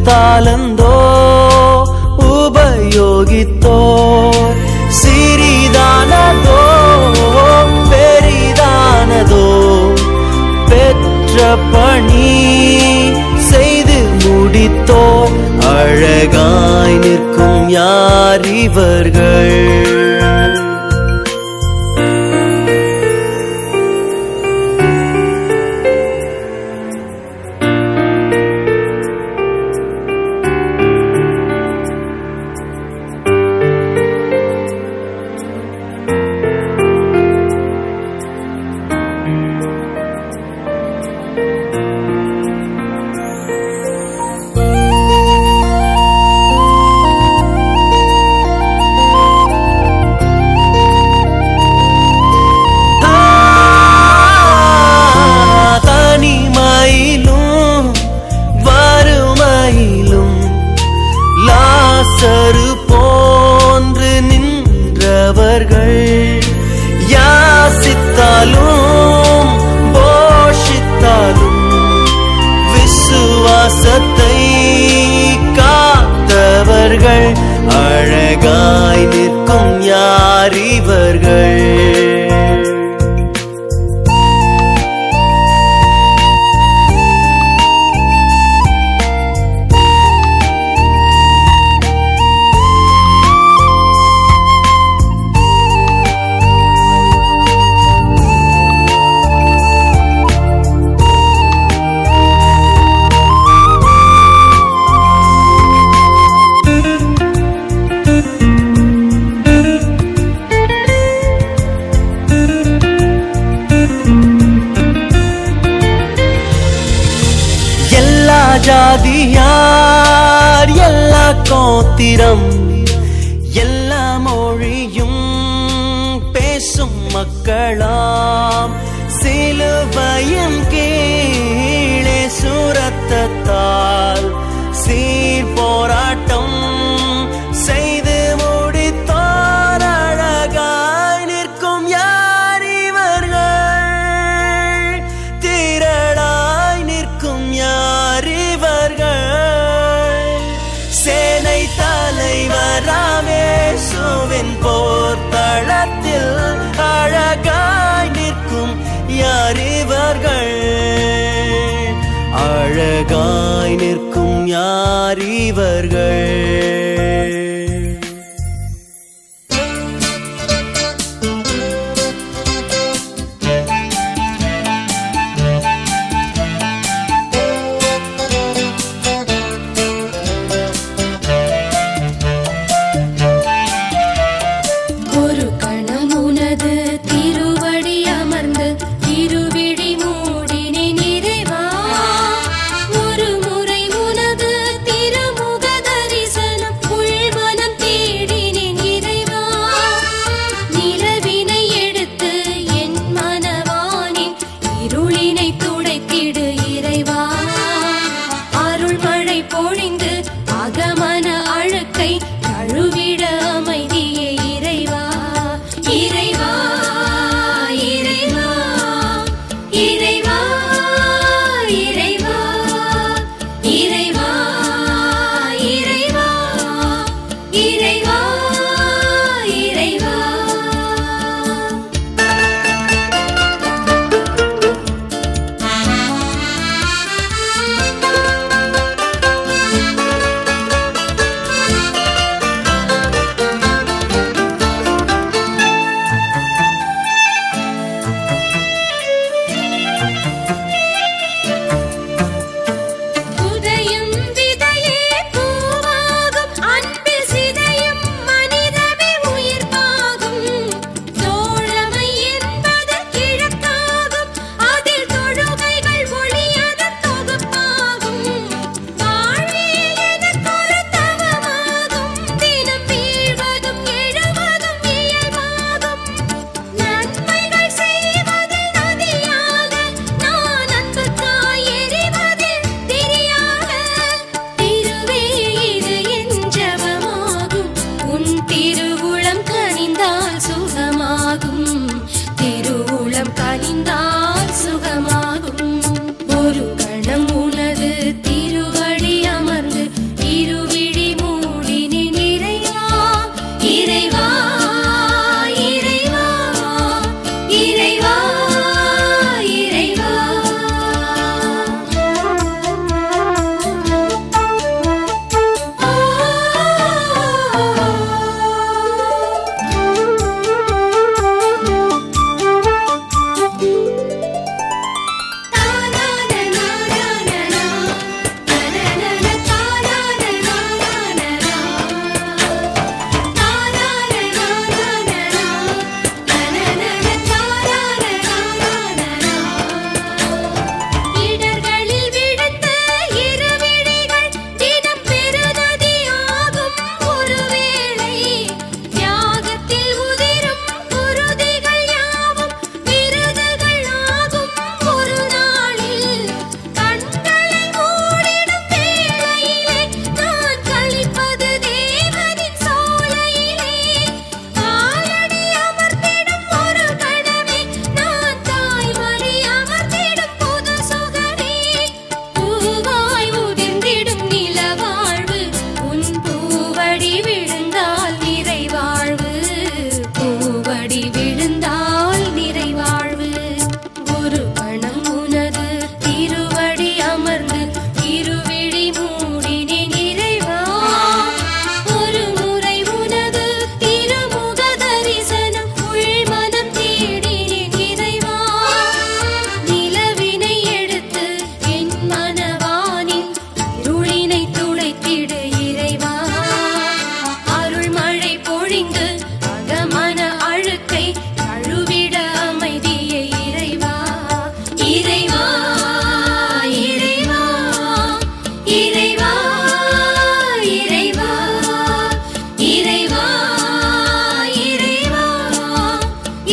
தாளந்தோ உபயோகித்தோர் சிறிதானதோ பெரிதானதோ பெற்ற பணி செய்து முடித்தோர் அழகாய் நிற்கும் யார் இவர்கள்? போன்று நின்றவர்கள் யாசித்தாலும் போஷித்தாலும் விசுவாசத்தை காத்தவர்கள் அழகாய் நிற்கும் யார் இவர்கள்? ஜாதியார் எல்லா கோத்திரம் எல்லா மொழியும் பேசும் மக்களாம் சிலுவையின் கீழே சுரத்தத்தால் சீர் போராட்டம் செய்து முடித்தோர் அழகாய் நிற்கும் யார் இவர்கள்? திரளாய் நிற்கும் யார் இவர்கள்? சேனை தலைவராம் இயேசுவின் போர்த்தளத்தில் அழகாய் நிற்கும் யார் இவர்கள்? அழகாய் நிற்கும் யார் இவர்கள்? ஒரு முறை உனது திருமுக தரிசனம்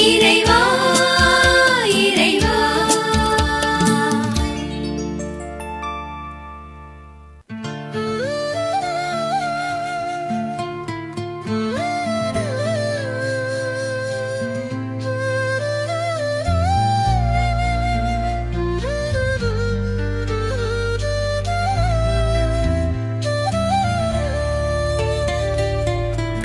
இறைவா இறைவா.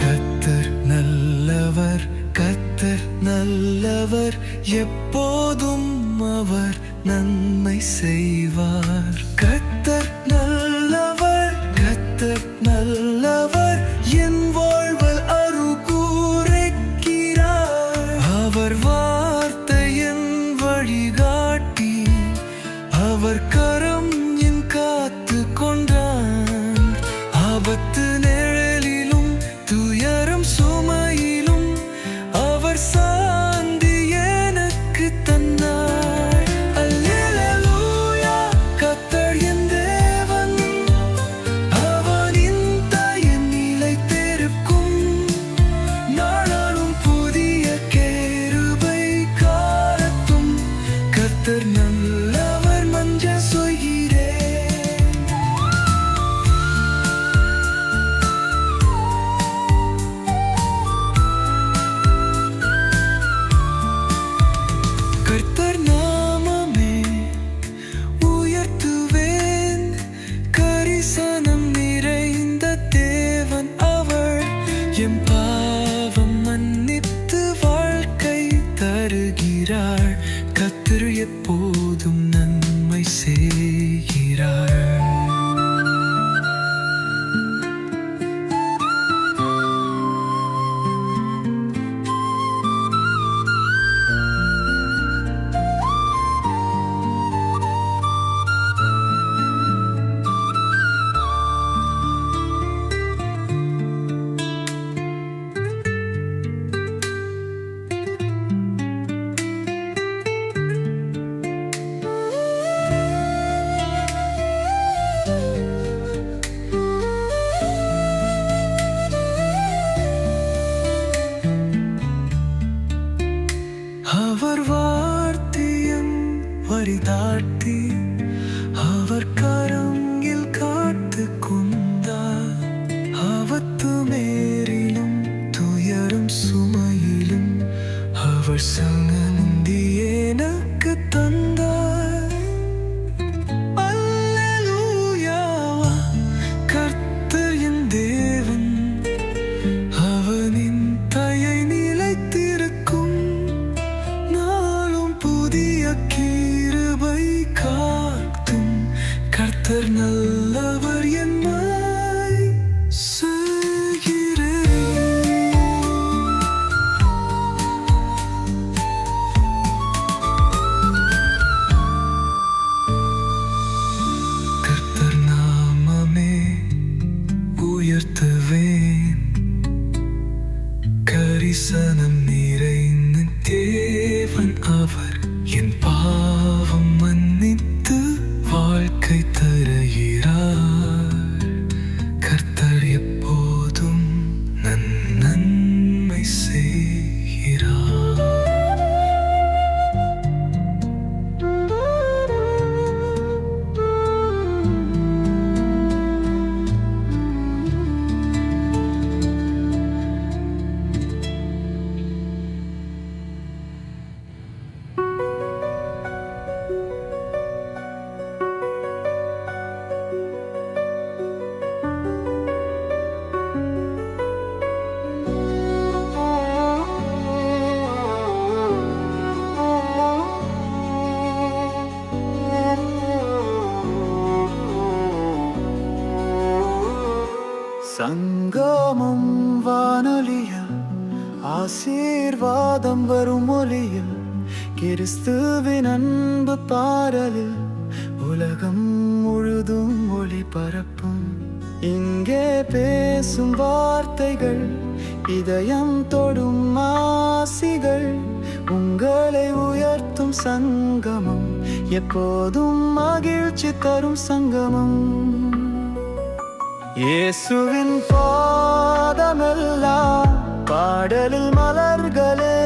கர்த்தர் நல்லவர், கர்த்தர் நல்லவர், எப்போதும் அவர் நன்மை செய்வார். கர்த்தர் நல்லவர், கர்த்தர் நல்லவர், என் வாழ்வில் அருள் கூரைக்கிறார். அவர் வார்த்தை என் வழிகாட்டி, அவர் கரம் என் காத்து கொண்டான். ஆபத்து நிழலிலும் துயரம் சுமையிலும் அவர் சாந்தி எனக்கு தந்தார். அல்லேலூயா, கர்த்தர் என் தேவன், அவரின் தயை நிலைத்திருக்கும். நாளாலும் புதிய கிருபை காலத்தும் கர்த்தர் நல்லவர் மஞ்ச சொல்கிறேன். கர்த்தர் நாமமே உயர்த்துவேன், கரிசனம் நிறைந்த தேவன் அவர். என் பாவம் மன்னித்து வாழ்க்கை தருகிறார். கர்த்தர் எப்போதும் நன்மை செய்கிறார். அவர் வார்த்தையும் வரிதாட்டி, அவர் கரங்கில் காத்து கொண்டார். ஆபத்து மேரிலும் துயரும் சுமையிலும் அவர் சங்கந்தி எனக்கு தந்தார். அல்லேலூயா, கர்த்தர் என் தேவன், அவனின் தயை நிலைத்திருக்கும். நாளும் புதிய கிருபை காத்தும் கர்த்தர் நல்லவர் என்னை செய்கிறேன். கர்த்தர் நாமமே உயர்த்துவேன், கரிசனம் நிறைந்த தேவன் அவர். என் பாவம் மன்னித்து வாழ்க்கை தருகிறார். கர்த்தர் எப்போதும் நன்மை செய்கிறார். சங்கமம் வானொலியில் ஆசீர்வாதம் வரும் ஒலியில், கிறிஸ்துவின் அன்பு பாடலில் உலகம் முழுதும் ஒளிபரப்பும். இங்கே பேசும் வார்த்தைகள் இதயம் தொடும் ஆசிகள், உங்களை உயர்த்தும் சங்கமம், எப்போதும் மகிழ்ச்சி தரும் சங்கமம். இயேசுவின் பாதமெல்லாம் பாடலில் மலர்களே,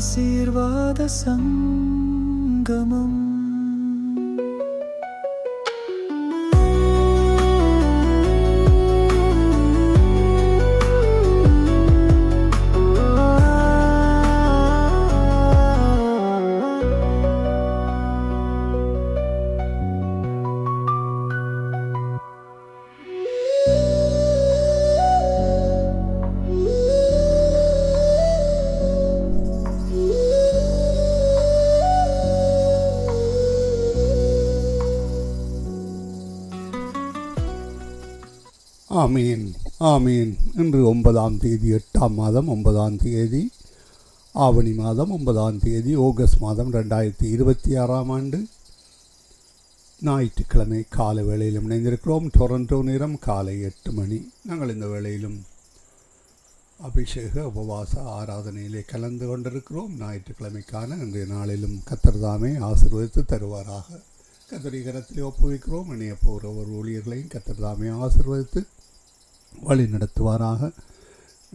ஆசீர்வாத சங்கமம். ஆமீன் ஆமீன். இன்று 9ஆம் தேதி 8ஆம் மாதம் 9ஆம் தேதி ஆவணி மாதம் 9ஆம் தேதி ஆகஸ்ட் மாதம் 2026ஆம் ஆண்டு ஞாயிற்றுக்கிழமை காலை வேளையிலும் இணைந்திருக்கிறோம். டொரண்டோ நேரம் காலை 8 மணி. நாங்கள் இந்த வேளையிலும் அபிஷேக உபவாச ஆராதனையிலே கலந்து கொண்டிருக்கிறோம். ஞாயிற்றுக்கிழமைக்கான இன்றைய நாளிலும் கர்த்தர் தாமே ஆசீர்வதித்து தருவாராக. கர்த்தருடைய கரத்திலே ஒப்புவிக்கிறோம். இணைய போகிற ஒரு ஊழியர்களையும் கர்த்தர் தாமே ஆசீர்வதித்து வழி நடத்துவாராக.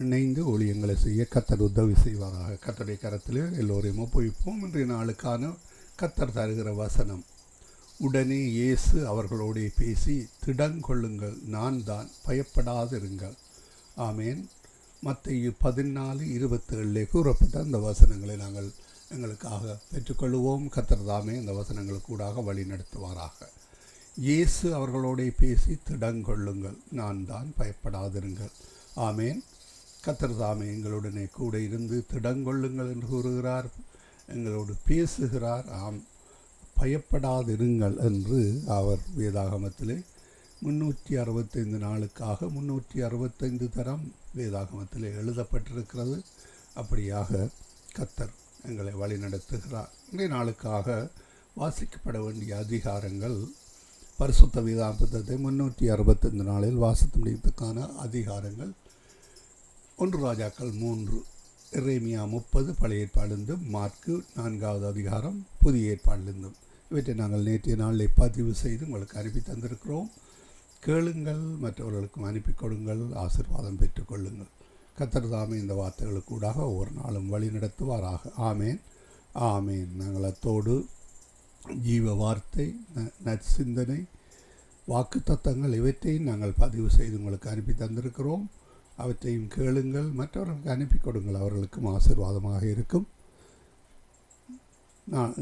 இணைந்து ஊழியங்களை செய்ய கர்த்தர் உதவி செய்வாராக. கர்த்தருடைய கரத்திலே எல்லோரையும் ஒப்புவிப்போம். இன்றைய நாளுக்கான கர்த்தர் தருகிற வசனம்: உடனே இயேசு அவர்களோடே பேசி, திடங்கொள்ளுங்கள், நான் தான், பயப்படாதிருங்கள். ஆமேன். மத்தேயு 14:27 கூறப்பட்ட அந்த வசனங்களை நாங்கள் எங்களுக்காக பெற்றுக்கொள்வோம். கர்த்தர் தாமே அந்த வசனங்களுக்கூடாக வழி நடத்துவாராக. இயேசு அவர்களோடே பேசி, திடங்கொள்ளுங்கள், நான் தான், பயப்படாதிருங்கள். ஆமேன். கர்த்தர் தாமே எங்களுடனே கூட இருந்து திடங்கொள்ளுங்கள் என்று கூறுகிறார், எங்களோடு பேசுகிறார். ஆம், பயப்படாதிருங்கள் என்று அவர் வேதாகமத்திலே 365 நாளுக்காக 365 தரம் வேதாகமத்திலே எழுதப்பட்டிருக்கிறது. அப்படியாக கர்த்தர் எங்களை வழி நடத்துகிறார். இன்றைய நாளுக்காக வாசிக்கப்பட வேண்டிய அதிகாரங்கள், பரிசுத்த வேதாகமத்தை 365 நாளில் வாசித்து முடிப்பதற்கான அதிகாரங்கள்: 1 ராஜாக்கள் 3, எரேமியா 30 பழைய ஏற்பாடிலிருந்தும், மார்க்கு 4வது அதிகாரம் புதிய ஏற்பாடிலிருந்தும். இவற்றை நாங்கள் நேற்றைய நாளில் பதிவு செய்து உங்களுக்கு அனுப்பி தந்திருக்கிறோம். கேளுங்கள், மற்றவர்களுக்கும் அனுப்பி கொடுங்கள், ஆசீர்வாதம் பெற்றுக்கொள்ளுங்கள். கர்த்தர் தாமே இந்த வார்த்தைகளுக்கூடாக ஒவ்வொரு நாளும் வழி நடத்துவாராக. ஆமேன் ஆமேன். நாங்கள் அத்தோடு ஜீவ வார்த்தை, நற்சிந்தனை, வாக்கு தத்தங்கள் இவற்றையும் நாங்கள் பதிவு செய்து உங்களுக்கு அனுப்பி தந்திருக்கிறோம். அவற்றையும் கேளுங்கள், மற்றவர்களுக்கு அனுப்பி கொடுங்கள், அவர்களுக்கும் ஆசீர்வாதமாக இருக்கும்.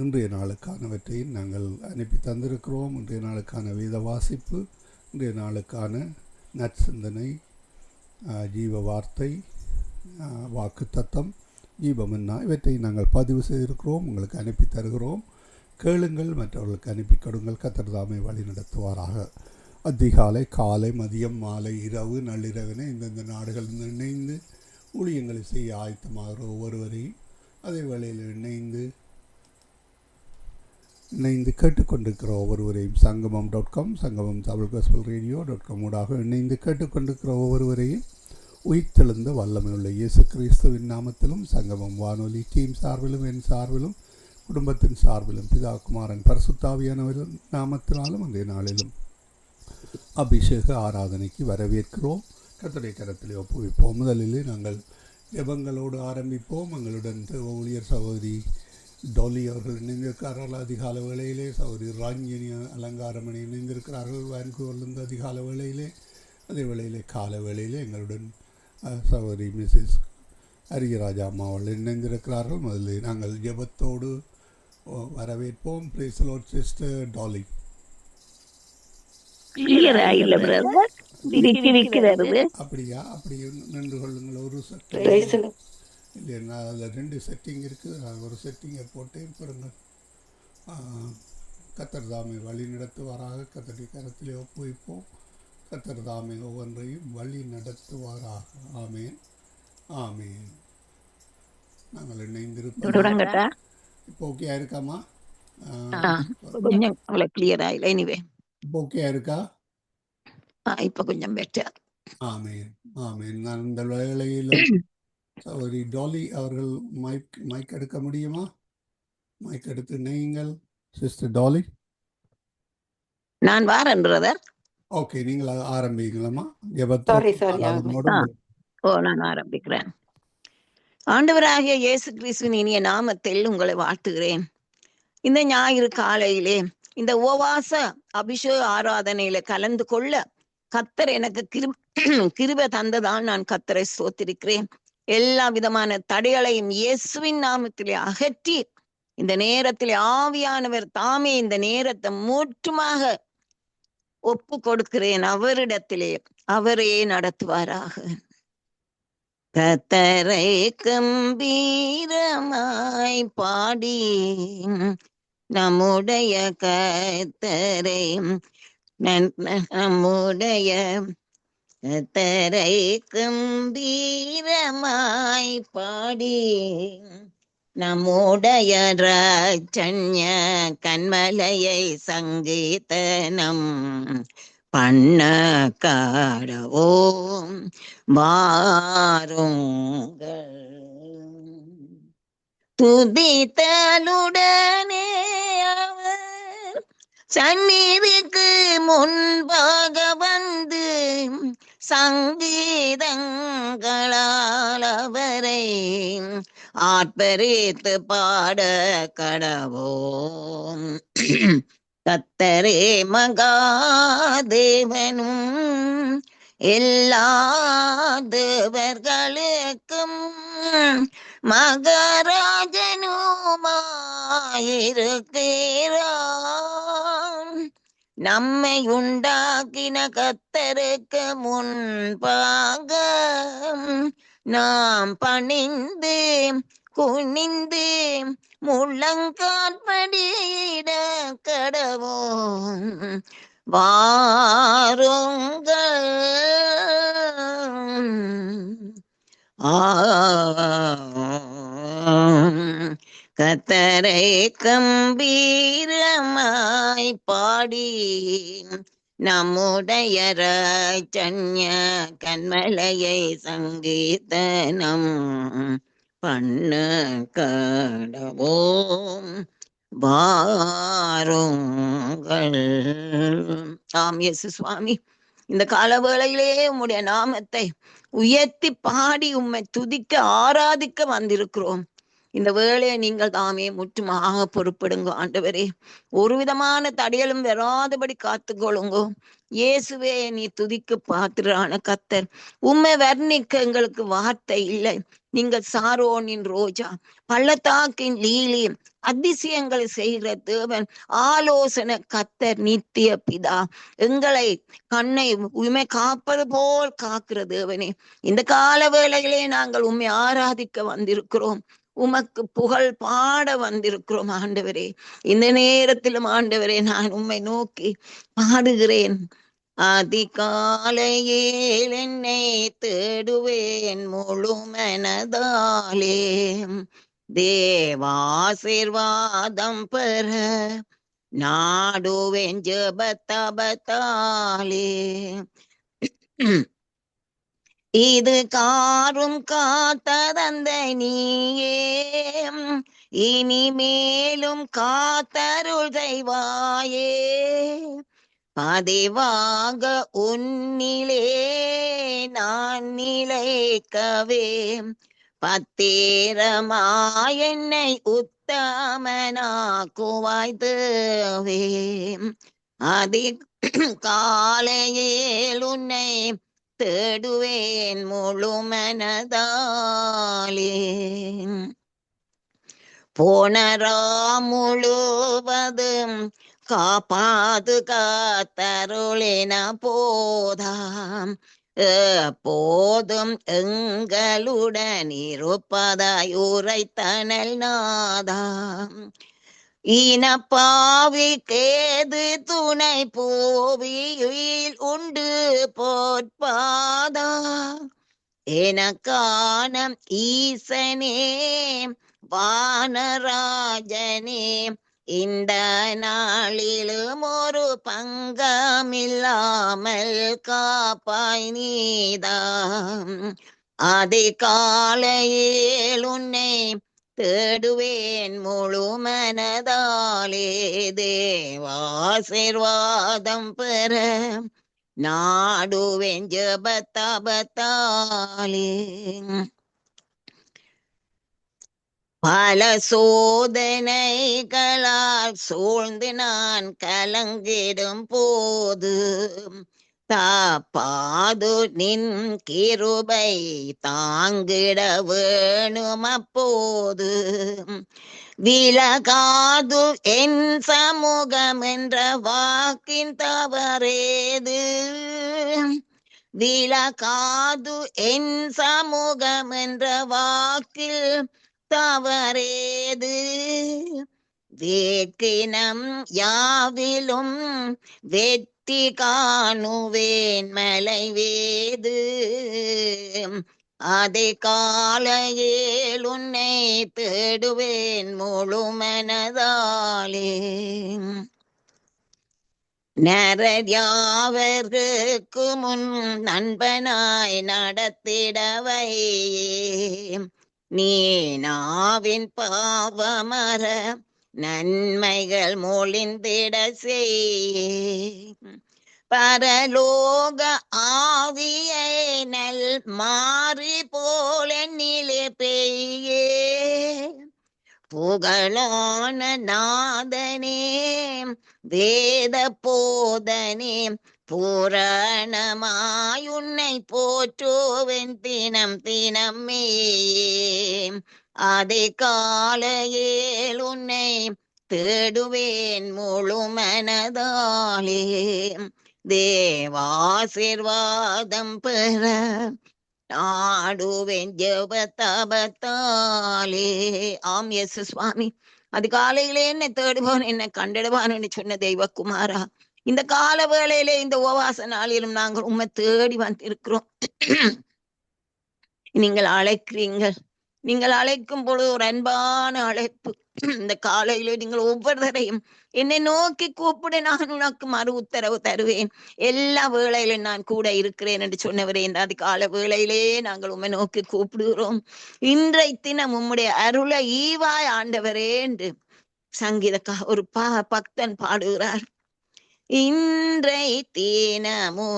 இன்றைய நாளுக்கானவற்றையும் நாங்கள் அனுப்பி தந்திருக்கிறோம். இன்றைய நாளுக்கான வேத வாசிப்பு, இன்றைய நாளுக்கான நற்சிந்தனை, ஜீவ வார்த்தை, வாக்கு தத்தம், ஜீவமன்னா இவற்றை நாங்கள் பதிவு செய்திருக்கிறோம், உங்களுக்கு அனுப்பி தருகிறோம். கேளுங்கள், மற்றவர்களுக்கு அனுப்பி கொடுங்கள். கர்த்தர் தாமே வழி நடத்துவாராக. அதிகாலை, காலை, மதியம், மாலை, இரவு, நள்ளிரவினை இந்தந்த நாடுகளில் இணைந்து ஊழியங்களை செய்ய ஆயத்தமாகிற ஒவ்வொருவரையும், அதே வேளையில் இணைந்து கேட்டுக்கொண்டிருக்கிற ஒவ்வொருவரையும் சங்கமம்.com, சங்கமம் தமிழ் காஸ்பல் ரேடியோ.com ஊடாக இணைந்து கேட்டுக்கொண்டிருக்கிற ஒவ்வொருவரையும் உயிர்த்தெழுந்த வல்லமையுள்ள இயேசு கிறிஸ்துவின் நாமத்திலும், சங்கமம் வானொலி டீம் சார்பிலும், என் சார்பிலும், குடும்பத்தின் சார்பிலும், பிதா, குமாரன், பரிசுத்தாவியானவரின் நாமத்தினாலும் இன்றைய நாளிலும் அபிஷேக ஆராதனைக்கு வரவேற்கிறோம். கர்த்தருடைய கரத்திலே ஒப்புவிப்போம். முதலிலே நாங்கள் ஜெபங்களோடு ஆரம்பிப்போம். எங்களுடன் ஊழியர் சகோதரி டொலி அவர்கள் இணைந்திருக்கிறார்கள் அதிகால வேளையிலே. சகோதரி ராஞ்சினி அலங்காரமணி இணைந்திருக்கிறார்கள் வான்கூவரிலிருந்து அதிகால வேளையிலே. அதே வேளையிலே கால வேளையிலே எங்களுடன் சகோதரி மிஸ்ஸஸ் அரியராஜா அம்மா அவர்கள் இணைந்திருக்கிறார்கள். முதலில் நாங்கள் ஜெபத்தோடு வரவேற்போம். Praise the lord sister Dolly. அப்படியா? அப்படி நின்று கொள்ளுங்கள். ஒரு செட்டிங் இல்லைன்னா அதில் 2 செட்டிங் இருக்குது. ஒரு செட்டிங்கை போட்டே பாருங்கள். கர்த்தர் தாமே வழி நடத்துவாராக. கர்த்தருடைய கரத்திலே ஒப்புவிப்போம். கர்த்தர் தாமே ஒவ்வொன்றையும் வழி நடத்துவாராக. ஆமேன் ஆமேன். நாங்கள் இணைந்திருப்போம். இப்போ ஓகே இருக்காமா? கொஞ்சம் கிளியரா இல்லை. எனிவே இப்போ ஓகே இருக்கா? இப்ப கொஞ்சம் பெட்டர். ஆமேன் ஆமேன். நான் இந்த வேளையில் சகோதரி டாலி அவர்கள் மைக் எடுக்க முடியுமா? மைக் எடுத்து நீங்கள் சிஸ்டர் டாலி. நான் வாரேன் பிரதர். ஓகே, நீங்கள் ஆரம்பிங்களா? நான் ஆரம்பிக்கிறேன். ஆண்டவராகிய இயேசு கிறிஸ்துவின் இனிய நாமத்தில் உங்களை வாழ்த்துகிறேன். இந்த ஞாயிறு காலையிலே இந்த உபவாச அபிஷேக ஆராதனையில கலந்து கொள்ள கத்தர் எனக்கு கிருபை தந்ததால் நான் கத்தரை ஸ்தோத்திரிக்கிறேன். எல்லா விதமான தடைகளையும் இயேசுவின் நாமத்திலே அகற்றி இந்த நேரத்திலே ஆவியானவர் தாமே இந்த நேரத்தை முற்றுமாக ஒப்பு கொடுக்கிறேன். அவரிடத்திலே அவரே நடத்துவாராக. கத்தரை கம்பீரமாய் பாடி நம்முடைய கத்தரை நம்முடைய கத்தரை கம்பீரமாய் பாடி நம்முடைய ரட்சண்ய கண்மலையை சங்கீதனம் பண்ண காடவோம் வாருங்கள். துதித்தலுடனே அவர் சந்நிதிக்கு முன்பாக வந்து சங்கீதங்களால் அவரை ஆர்ப்பரித்து பாட கடவோம். கத்தரே மகாதேவனும் எல்லா தேவர்களுக்கும் மகாராஜனுமாயிருக்கிறான். நம்மை உண்டாக்கின கத்தருக்கு முன்பாக நாம் பணிந்து குனிந்து முழங்காற்படியிட கடவோம். வாருங்கள். கத்தரை கம்பீரமாய் பாடி நம்முடைய ரட்சண்ய கண்மலையை சங்கீதனம் பண்ண கடவோம் வாருங்கள். ஆம் இயேசு சுவாமி, இந்த காலவேளையிலே உம்முடைய நாமத்தை உயர்த்தி பாடி உம்மை துதிக்க ஆராதிக்க வந்திருக்கிறோம். இந்த வேளையை நீங்கள் தாமே முற்றுமாக பொறுப்படுங்க ஆண்டவரே. ஒரு விதமான தடையலும் வராதபடி காத்துக்கொள்ளுங்கோ. இயேசுவே, நீ துதிக்கு பாத்திரான கத்தர். உம்மை வர்ணிக்க எங்களுக்கு வார்த்தை இல்லை. நீங்கள் சாரோனின் ரோஜா, பள்ளத்தாக்கின் லீலி, அதிசயங்களை செய்கிற தேவன், ஆலோசனை கத்தர், நித்திய பிதா, எங்களை கண்ணை உண்மை காப்பது போல் காக்கிற தேவனே. இந்த கால வேளைகளே நாங்கள் உண்மை ஆராதிக்க வந்திருக்கிறோம். உமக்கு புகழ் பாட வந்திருக்கிறோம் ஆண்டவரே. இந்த நேரத்திலும் ஆண்டவரே நான் உம்மை நோக்கி பாடுகிறேன். அதிகாலையில் என்னை தேடுவேன் முழு மனதாலே, தேவாசீர்வாதம் பெற நாடுவேன் ஜெபத்தபத்தாலே. இது காரும் காத்ததந்தை நீயே, இனிமேலும் காத்தருள் செய்வாயே. பதிவாக உன்னிலே நான் நிலைக்கவே, பத்திரமாய் என்னை உத்தமனாக்குவாய் தேவே. காலையில் உன்னை தேடுவேன் முழு மனதாலே. போனரா முழுவதும் காப்பாது காத்தருளின போதாம், எப்போதும் எங்களுடன் இருப்பதாய் உரைத்தனல் நாதாம். இனப்பாவி கேது துணை பூவியில் உண்டு போற்பாதா, எனக்கான ஈசனே வானராஜனே, இந்த நாளிலும் ஒரு பங்கமில்லாமல் காப்பாய் நீதாம். அதிகாலையில் உன்னை தேடுவேன் முழு மனதாலே, தேவாசீர்வாதம் பெற நாடுவேன் ஜெபத்தபத்தாலே. பல சோதனைகளால் சூழ்ந்து நான் கலங்கிடும் போது தாப்பாது நின் கிருபை தாங்கிட வேணும் அப்போது விலகாது என் சமூகம் என்ற வாக்கின் தவறேது விலகாது என் சமூகம் என்ற வாக்கில் தவறேது வேட்கினம் யாவிலும் வெற்றி காணுவேன் மலைவேது அதை காலையில் உன்னை தேடுவேன் முழு மனதாலே நரர்யாவர்க்கு முன் நண்பனாய் நடத்திடவை நீ நாவின் பாவமர நன்மைகள் மொழிந்திட செய் பரலோக ஆவியை நல் மாறி போல நிலை பெய்யே புகழான நாதனே வேத போதனே பூரணமாய் உன்னை போற்றுவேன் தினம் தினமே அதை காலையில் உன்னை தேடுவேன் முழு மனதாலே தேவாசிர்வாதம் பெற நாடுவேன் ஜெப தபத்தாலே. ஆம் இயேசு சுவாமி, அதிகாலையிலே என்னை தேடுவான் என்னை கண்டிடுவான் என்று சொன்ன தெய்வகுமாரா, இந்த கால வேளையிலே இந்த உபவாச நாளிலும் நாங்கள் உண்மை தேடி வந்திருக்கிறோம். நீங்கள் அழைக்கிறீங்கள், நீங்கள் அழைக்கும் பொழுது ஒரு அன்பான அழைப்பு. இந்த காலையில நீங்கள் ஒவ்வொருத்தரையும் என்னை நோக்கி கூப்பிட நான் உனக்கு மறு உத்தரவு தருவேன், எல்லா வேளையிலும் நான் கூட இருக்கிறேன் என்று சொன்னவரே. இந்த அதிகால வேளையிலே நாங்கள் உண்மை நோக்கி கூப்பிடுகிறோம். இன்றை தினம் உம்முடைய அருளை ஈவாய் ஆண்டவரே என்று சங்கீதக்கா ஒரு பக்தன் பாடுகிறார். இன்றை தீனமுன்னரோளி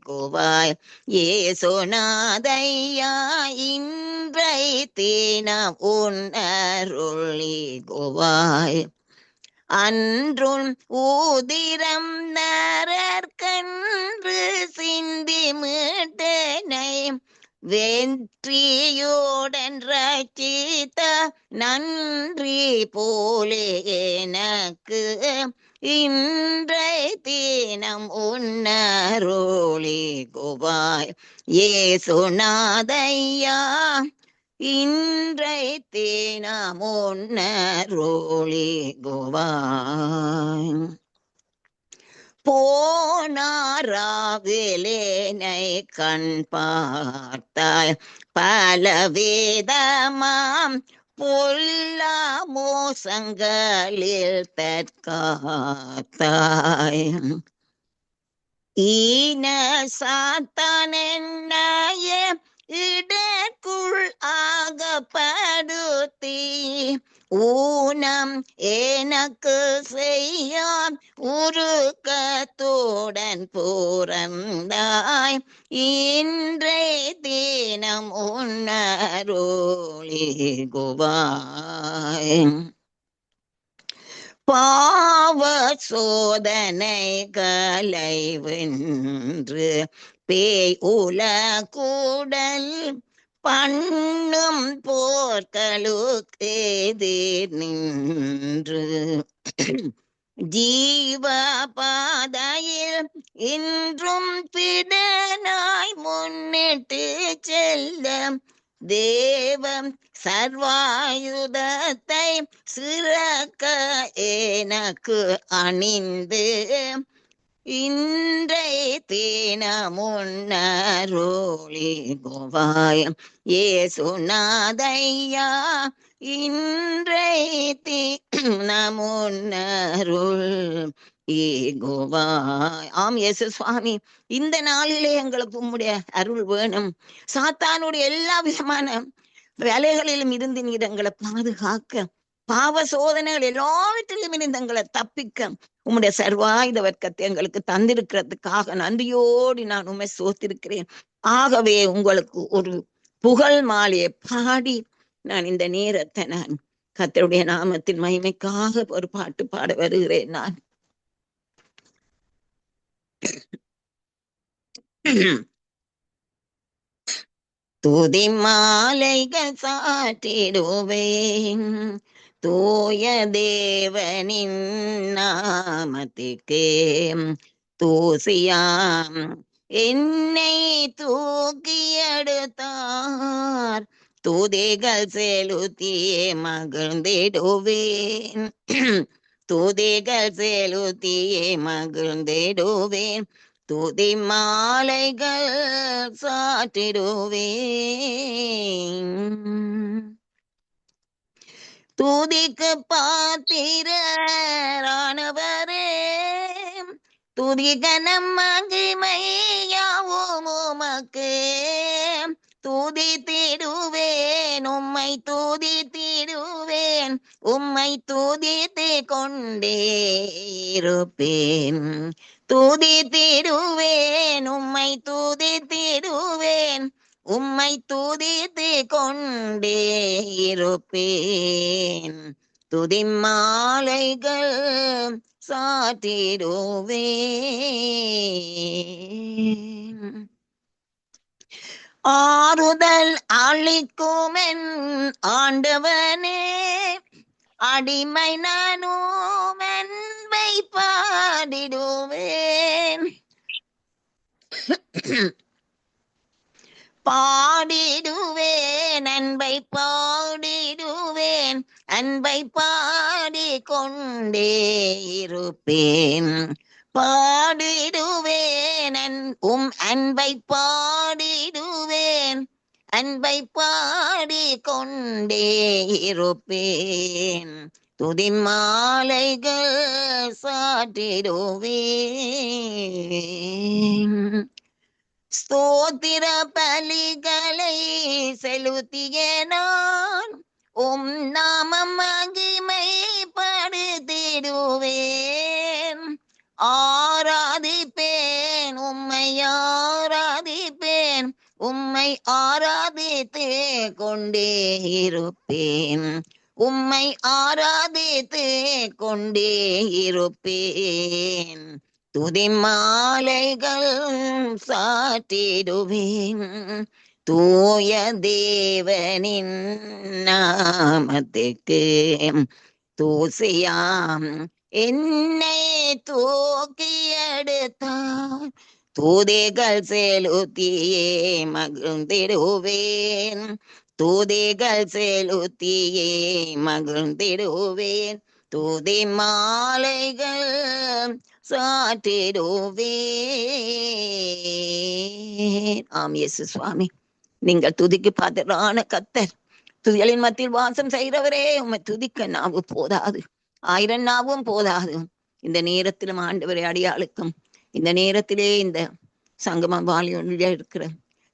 குவாய் ஏசுநாதையா, இன்றை தீனம் உன்னருளி குவாய் அன்றும் ஊதிரம் நரற்கன்று சிந்தி மீட்டனை வெற்றியோடன் ரட்சித்த நன்றி போலே எனக்கு இன்றை தீனம் உன்னருளி குவாய் ஏசுநாதையா, இன்றை தீனம் உன்னருளி குவாய் போனாராவிலேனை கண் பார்த்தாய் பலவேதமாம் பொல்லா மோசங்களில் தற்காத்தாய் ஈன சாத்தான் என்னைய இடக்குள் ஆகப்படுத்தி ஊனம் எனக்கு செய்யாம் உருக்கத்துடன் பூரந்தாய் இன்றை தினம் உன்னருளி குவாய் பாவ சோதனைகளை வென்று பேய் உலகுடல் பண்ணும் போர்களுக்கு எதிர் நின்று ஜீவ பாதையில் இன்றும் பிடனாய் முன்னிட்டு செல்ல தேவம் சர்வாயுதத்தை சிறக்க எனக்கு அணிந்து இன்றை தீனமுன்னருளி குவாய் ஏசுநாதையா, இன்றை தீனமுன்னருள் குவாய். ஆம் இயேசு சுவாமி, இந்த நாளிலே எங்களுக்கு உம்முடைய அருள் வேணும். சாத்தானுடைய எல்லா விதமான வேலைகளிலும் இருந்து நீர் எங்களை பாதுகாக்க, பாவ சோதனைகள் எல்லாவற்றிலும் இருந்து எங்களை தப்பிக்க உம்முடைய சர்வாயுத வர்க்கத்தை எங்களுக்கு தந்திருக்கிறதுக்காக நன்றியோடு நான் உண்மை சோத்திருக்கிறேன். ஆகவே உங்களுக்கு ஒரு புகழ் மாலையை பாடி நான் இந்த நேரத்தை நான் கர்த்தருடைய நாமத்தின் மகிமைக்காக ஒரு பாட்டு பாட வருகிறேன். நான் துதி மாலைகள் சாற்றிடுவேன் தூய தேவனின் நாமத்துக்கு தூசியாம் என்னை தூக்கி எடுத்தார் துதிகள் செலுத்தியே மகிழ்ந்திடுவேன் துதிகள் செலுத்தியே மகிழ்ந்திடுவேன் துதி மாலைகள் சாற்றிடுவேன் துதிக்கு பாத்திரரானவரே துதி கனம் மகிமையாவும் உமக்கு துதித்திடுவேன் உம்மை துதித்திடுவேன் உம்மை துதித்து கொண்டே இருப்பேன் துதித்திடுவேன் உம்மை துதித்திடுவேன் உம்மை துதித்து கொண்டே இருப்பேன் துதி மாலைகள் சாற்றிடுவேன் ஆறுதல் அளிக்குமென் ஆண்டவனே அடிமை நானும் அன்பை பாடிடுவேன் பாடிடுவேன் அன்பை பாடிடுவேன் அன்பை பாடிக்கொண்டே இருப்பேன் பாடிடுவேன் அன்பை பாடிடுவேன் அன்பை பாடிக்கொண்டே இருப்பேன் துதி மாலைகள் சாற்றிடுவேன் ஸ்தோத்திர பலிகளை செலுத்திய நான் உம் நாமம் மகிமைப்படுத்திடுவேன் ஆராதிப்பேன் உம்மை ஆராதிப்பேன் உம்மை ஆராதித்து கொண்டே இருப்பேன் உம்மை ஆராதித்து கொண்டே இருப்பேன் துதி மாலைகள் சாற்றிடுவேன் தூய தேவனின் நாமத்துக்கு தூசியாம் என்னை தூக்கி எடுத்தார் துதிகள் செலுத்தியே மகிழ்ந்திடுவேன் துதிகள் செலுத்தியே மகிழ்ந்திடுவேன் துதி மாலைகள் சாற்றிடுவேன். ஆம் இயேசு சுவாமி, நீங்கள் துதிக்கு பாத்திரரான கர்த்தர். துதிகளின் மத்தியில் வாசம் செய்கிறவரே, உம்மை துதிக்க நாவு போதாது, 1000 நாவும் போதாது. இந்த நேரத்திலும் ஆண்டவரை அடியாளுக்கும் இந்த நேரத்திலே இந்த சங்கமம் வாலியொன்றிலே இருக்கிற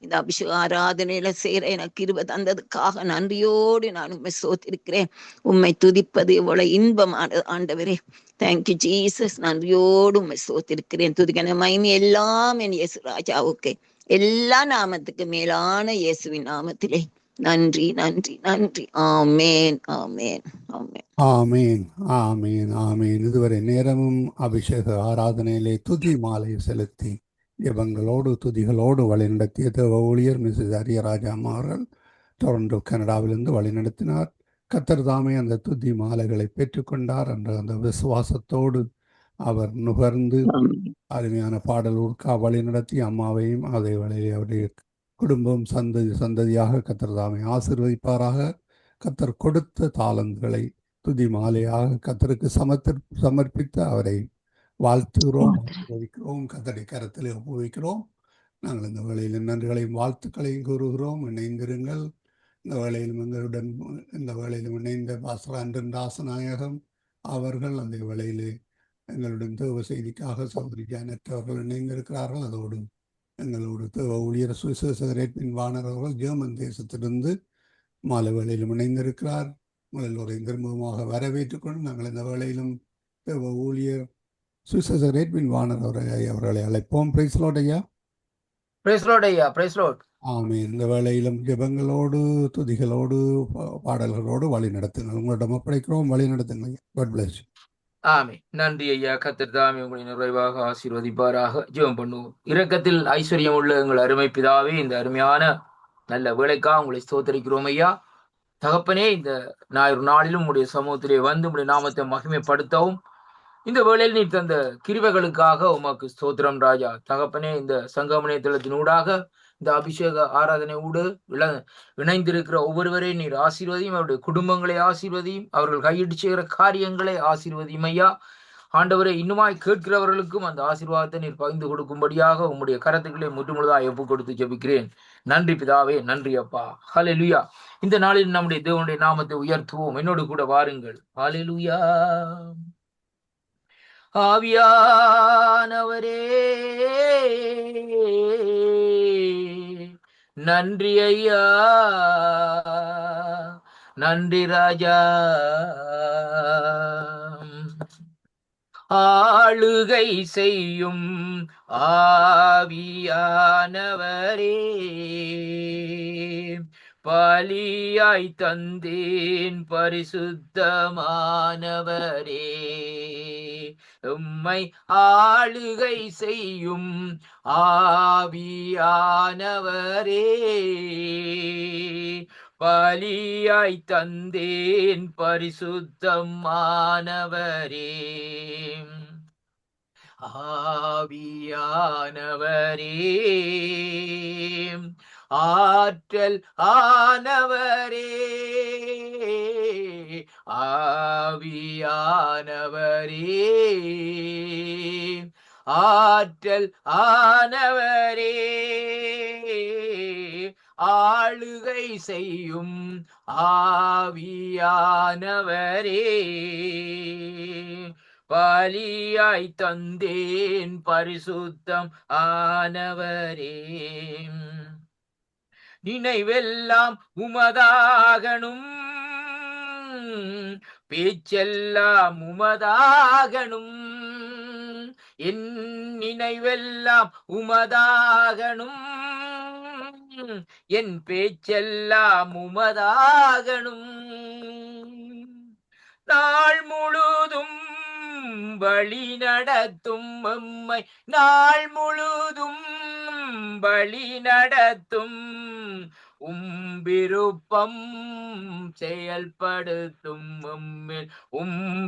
இந்த அபிஷேக ஆராதனையில சேர எனக்கு கிருபை தந்ததுக்காக நன்றியோடு நான் உண்மை சோத்திருக்கிறேன். உண்மை துதிப்பது இவ்வளவு இன்பமானது ஆண்டவரே. Thank you Jesus. நன்றியோடு உண்மை சோத்திருக்கிறேன். துதிக்கன மகிமை எல்லாம் என் இயேசு ராஜாவுக்கு, எல்லா நாமத்துக்கு மேலான இயேசுவின் நாமத்திலே நன்றி நன்றி நன்றி. ஆமேன் ஆமேன் ஆமேன் ஆமீன் ஆமீன் ஆமீன். இதுவரை நேரமும் அபிஷேக ஆராதனையிலே துதி மாலை செலுத்தி ஜெபங்களோடு துதிகளோடு வழிநடத்திய தேவ ஊழியர் மிஸ்ஸஸ் அரியராஜா அம்மா அவர்கள் டொரண்டோ கனடாவிலிருந்து வழிநடத்தினார். கர்த்தர் தாமே அந்த துதி மாலைகளை பெற்றுக்கொண்டார் என்ற அந்த விசுவாசத்தோடு அவர் நுகர்ந்து அருமையான பாடலூர்க்கா வழிநடத்தி அம்மாவையும் அதே வேளையில் அவருடைய குடும்பம் சந்ததியாக கர்த்தர் தாமே ஆசீர்வதிப்பாராக. கர்த்தர் கொடுத்த தாளந்துகளை துதி மாலையாக கர்த்தருக்கு சமர்ப்பித்து அவரை வாழ்த்துகிறோம், ஆசீர்வதிக்கிறோம், கர்த்தருடைய கரத்தில் ஒப்புவிக்கிறோம். நாங்கள் இந்த வேளையில் நன்றிகளையும் வாழ்த்துக்களையும் கூறுகிறோம். இணைந்திருங்கள். இந்த வேளையிலும் எங்களுடன் இந்த வேளையிலும் இணைந்த பாஸ்டர் ஆண்டன் ராசநாயகம் அவர்கள் அந்த வேளையிலே எங்களுடன் தேவ செய்திக்காக சகோதரி ஜானட் அவர்கள் இணைந்திருக்கிறார்கள். அதோடு எங்களோடு தேவ ஊழியர் சுவிசேஷகரேட்பின் வாணர் அவர்கள் ஜெர்மன் தேசத்திலிருந்து மாலை வேளையிலும் இணைந்திருக்கிறார். முதல்வரை திரும்பமாக வரவேற்றுக்கொண்டு நாங்கள் இந்த வேளையிலும் தேவ ஊழியர் சுவிசேஷகரேட்பின் வாணர் அவர்களை அழைப்போம். பிரைஸ் லார்ட் ஐயா. பிரைஸ் லார்ட் ஐயா. Praise lord. ஆமென். இந்த வேளையிலும் ஜெபங்களோடு, துதிகளோடு, பாடல்களோடு வழி நடத்துங்கள். உங்களிடம் ஒப்படைக்கிறோம், வழி நடத்துங்கள். God bless you. ஆமே. நன்றி ஐயா. கர்த்தர் தாமே உங்களை நிறைவாக ஆசீர்வதிப்பாராக. ஜெபம் பண்ணுவோம். இரக்கத்தில் ஐஸ்வர்யம் உள்ள எங்கள் அருமை பிதாவே, இந்த அருமையான நல்ல வேலைக்காக உங்களை ஸ்தோத்தரிக்கிறோம் ஐயா. தகப்பனே, இந்த ஞாயிறு நாளிலும் உடைய சமூகத்திலே வந்து உடைய நாமத்தை மகிமைப்படுத்தவும் இந்த வேளையில் நீர் தந்த கிருபைகளுக்காக உமக்கு ஸ்தோத்திரம் ராஜா. தகப்பனே, இந்த சங்கமனிய தளத்தினூடாக இந்த அபிஷேக ஆராதனையோடு இணைந்திருக்கிற ஒவ்வொருவரையும் நீர் ஆசீர்வதியும், அவருடைய குடும்பங்களை ஆசீர்வதியும், அவர்கள் கையிட்டு செய்கிற காரியங்களை ஆசீர்வதியும் ஐயா. ஆண்டவரை இன்னுமாய் கேட்கிறவர்களுக்கும் அந்த ஆசீர்வாதத்தை நீர் பகிர்ந்து கொடுக்கும்படியாக உம்முடைய கரத்துக்களை முற்றுமுழுதாக ஒப்பு கொடுத்து ஜெபிக்கிறேன். நன்றி பிதாவே, நன்றி அப்பா. ஹல்லேலூயா. இந்த நாளில் நம்முடைய தேவனுடைய நாமத்தை உயர்த்துவோம். என்னோடு கூட வாருங்கள். ஹல்லேலூயா. ஆவியானவரே நன்றி ஐயா, நன்றி ராஜா. ஆளுகை செய்யும் ஆவியானவரே, பலியாய் தந்தேன் பரிசுத்தமானவரே, உம்மை ஆளுகை செய்யும் ஆவியானவரே, பலியாய் தந்தேன் பரிசுத்தமானவரே, ஆவியானவரே, ஆற்றல் ஆனவரே, ஆவியானவரே, ஆற்றல் ஆனவரே, ஆளுகை செய்யும் ஆவியானவரே, பலியாய் தந்தேன் பரிசுத்தம் ஆனவரே, நினைவெல்லாம் உமதாகணும், பேச்செல்லாம் உமதாகணும், என் நினைவெல்லாம் உமதாகணும், என் பேச்செல்லாம் உமதாகணும், நாள் முழுதும் வழி நடத்தும் எம்மை, நாள் முழுதும் வழி நடத்தும் விருப்பம் செயல்படுத்தும் எம்மில்,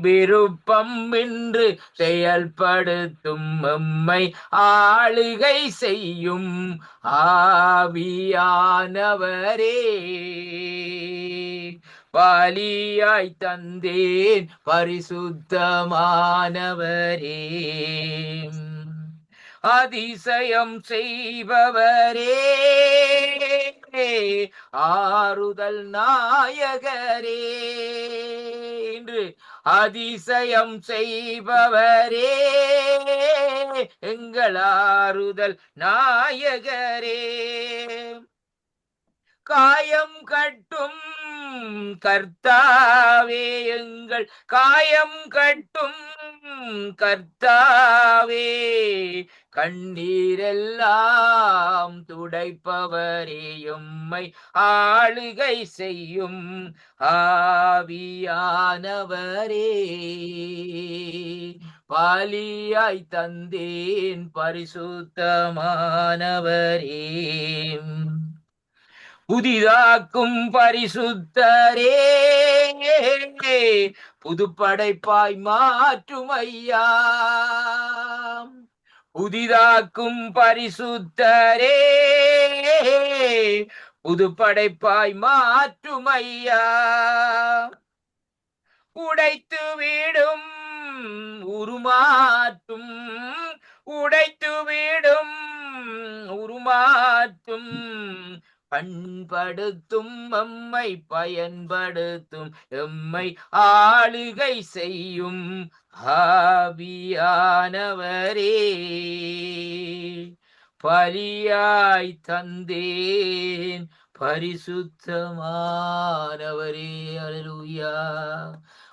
விருப்பம் என்று செயல்படுத்தும் எம்மை ஆளுகை செய்யும் ஆவியானவரே, பலியாய் தந்தேன் பரிசுத்தமானவரே, அதிசயம் செய்பவரே, ஆறுதல் நாயகரே, என்று அதிசயம் செய்பவரே, எங்கள் ஆறுதல் நாயகரே, காயம் கட்டும் கர்த்தாவே, எங்கள் காயம் கட்டும் கர்த்தாவே, கண்ணீரெல்லாம் துடைப்பவரே, எம்மை ஆளுகை செய்யும் ஆவியானவரே, பலியாய் தந்தேன் பரிசுத்தமானவரே, புதிதாக்கும் பரிசுத்தரே, புதுப்படைப்பாய் மாற்றும் ஐயா, புதிதாக்கும் பரிசுத்தரே, புதுப்படைப்பாய் மாற்றும் ஐயா, உடைத்து விடும் உருமாற்றும், உடைத்து விடும் உருமாற்றும், பண்படுத்தும் எம்மை பயன்படுத்தும் எம்மை ஆளுகை செய்யும் ஆவியானவரே, பலியாய் தந்தேன் பரிசுத்தமானவரே. அல்லேலூயா.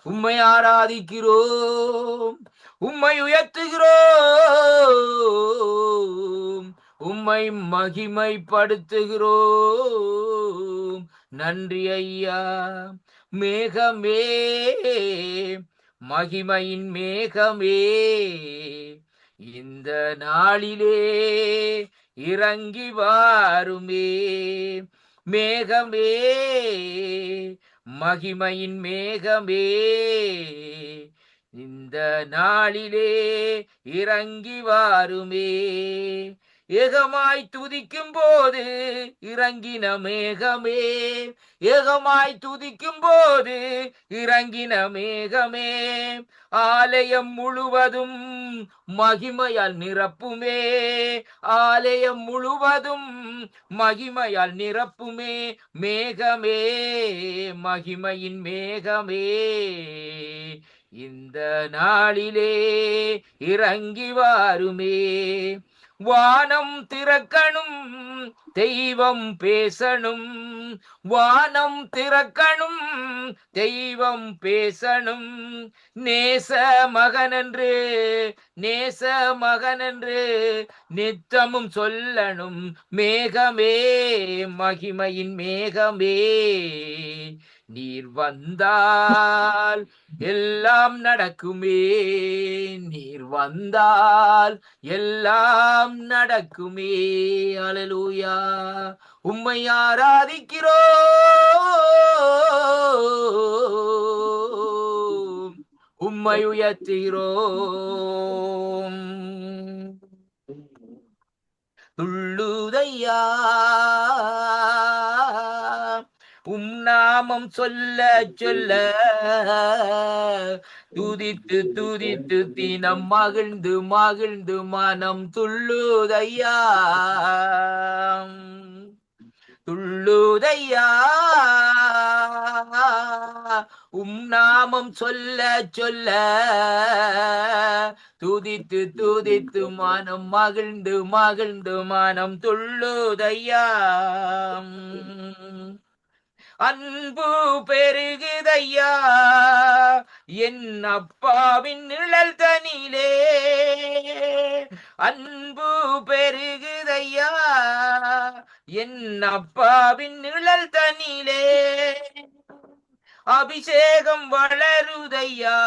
உம்மை ஆராதிக்கிறோம், உம்மை உயர்த்துகிறோம், உம்மை மகிமைப்படுத்துகிறோம். நன்றி ஐயா. மேகமே, மகிமையின் மேகமே, இந்த நாளிலே இறங்கி வாருமே. மேகமே, மகிமையின் மேகமே, இந்த நாளிலே இறங்கி வாருமே. ஏகமாய் துதிக்கும் போது இறங்கின மேகமே, ஏகமாய் துதிக்கும் போது இறங்கின மேகமே, ஆலயம் முழுவதும் மகிமையால் நிரப்புமே, ஆலயம் முழுவதும் மகிமையால் நிரப்புமே. மேகமே, மகிமையின் மேகமே, இந்த நாளிலே இறங்கி வாருமே. வானம் திறக்கணும், தெய்வம் பேசணும், வானம் திறக்கணும், தெய்வம் பேசணும். நேச மகனென்று, நேச மகனென்று நித்தமும் சொல்லணும். மேகமே, மகிமையின் மேகமே, நீர் வந்தால் எல்லாம் நடக்குமே, நீர் வந்தால் எல்லாம் நடக்குமே. அல்லேலூயா. உம்மை ஆராதிக்கிறோம், உம்மை உயர்த்துகிறோம். துள்ளுதையா நாமம் சொல்ல சொல்ல, துதித்து துதித்து தினம் மகிழ்ந்து மகிழ்ந்து மனம் துள்ளுதையா, துள்ளுதையா. நாமம் சொல்ல சொல்ல, துதித்து துதித்து மனம் மகிழ்ந்து மகிழ்ந்து மனம் துள்ளுதையா. அன்பு பெருகுதையா என் அப்பாவின் நிழல் தனிலே, அன்பு பெருகுதையா என் அப்பாவின் நிழல் தனிலே, அபிஷேகம் வளருதையா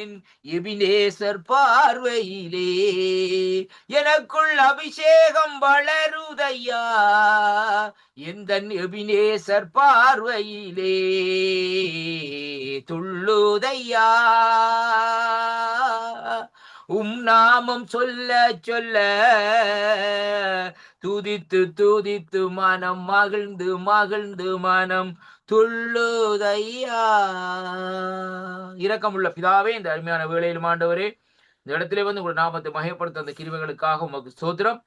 என் எபினேசர் பார்வையிலே, எனக்குள் அபிஷேகம் வளருதையா எந்த எபினேசர் பார்வையிலே. துள்ளுதையா நாமம் சொல்ல சொல்ல, துதித்து துதித்து மனம் மகிழ்ந்து மகிழ்ந்து மனம் துள்ளுதையா. இரக்கமுள்ள பிதாவே, இந்த அருமையான வேளையிலும் ஆண்டவரே, இந்த இடத்திலே வந்து உங்கள் நாமத்தை மகிமைப்படுத்த அந்த கிருபைகளுக்காக உமக்கு ஸ்தோத்திரம்.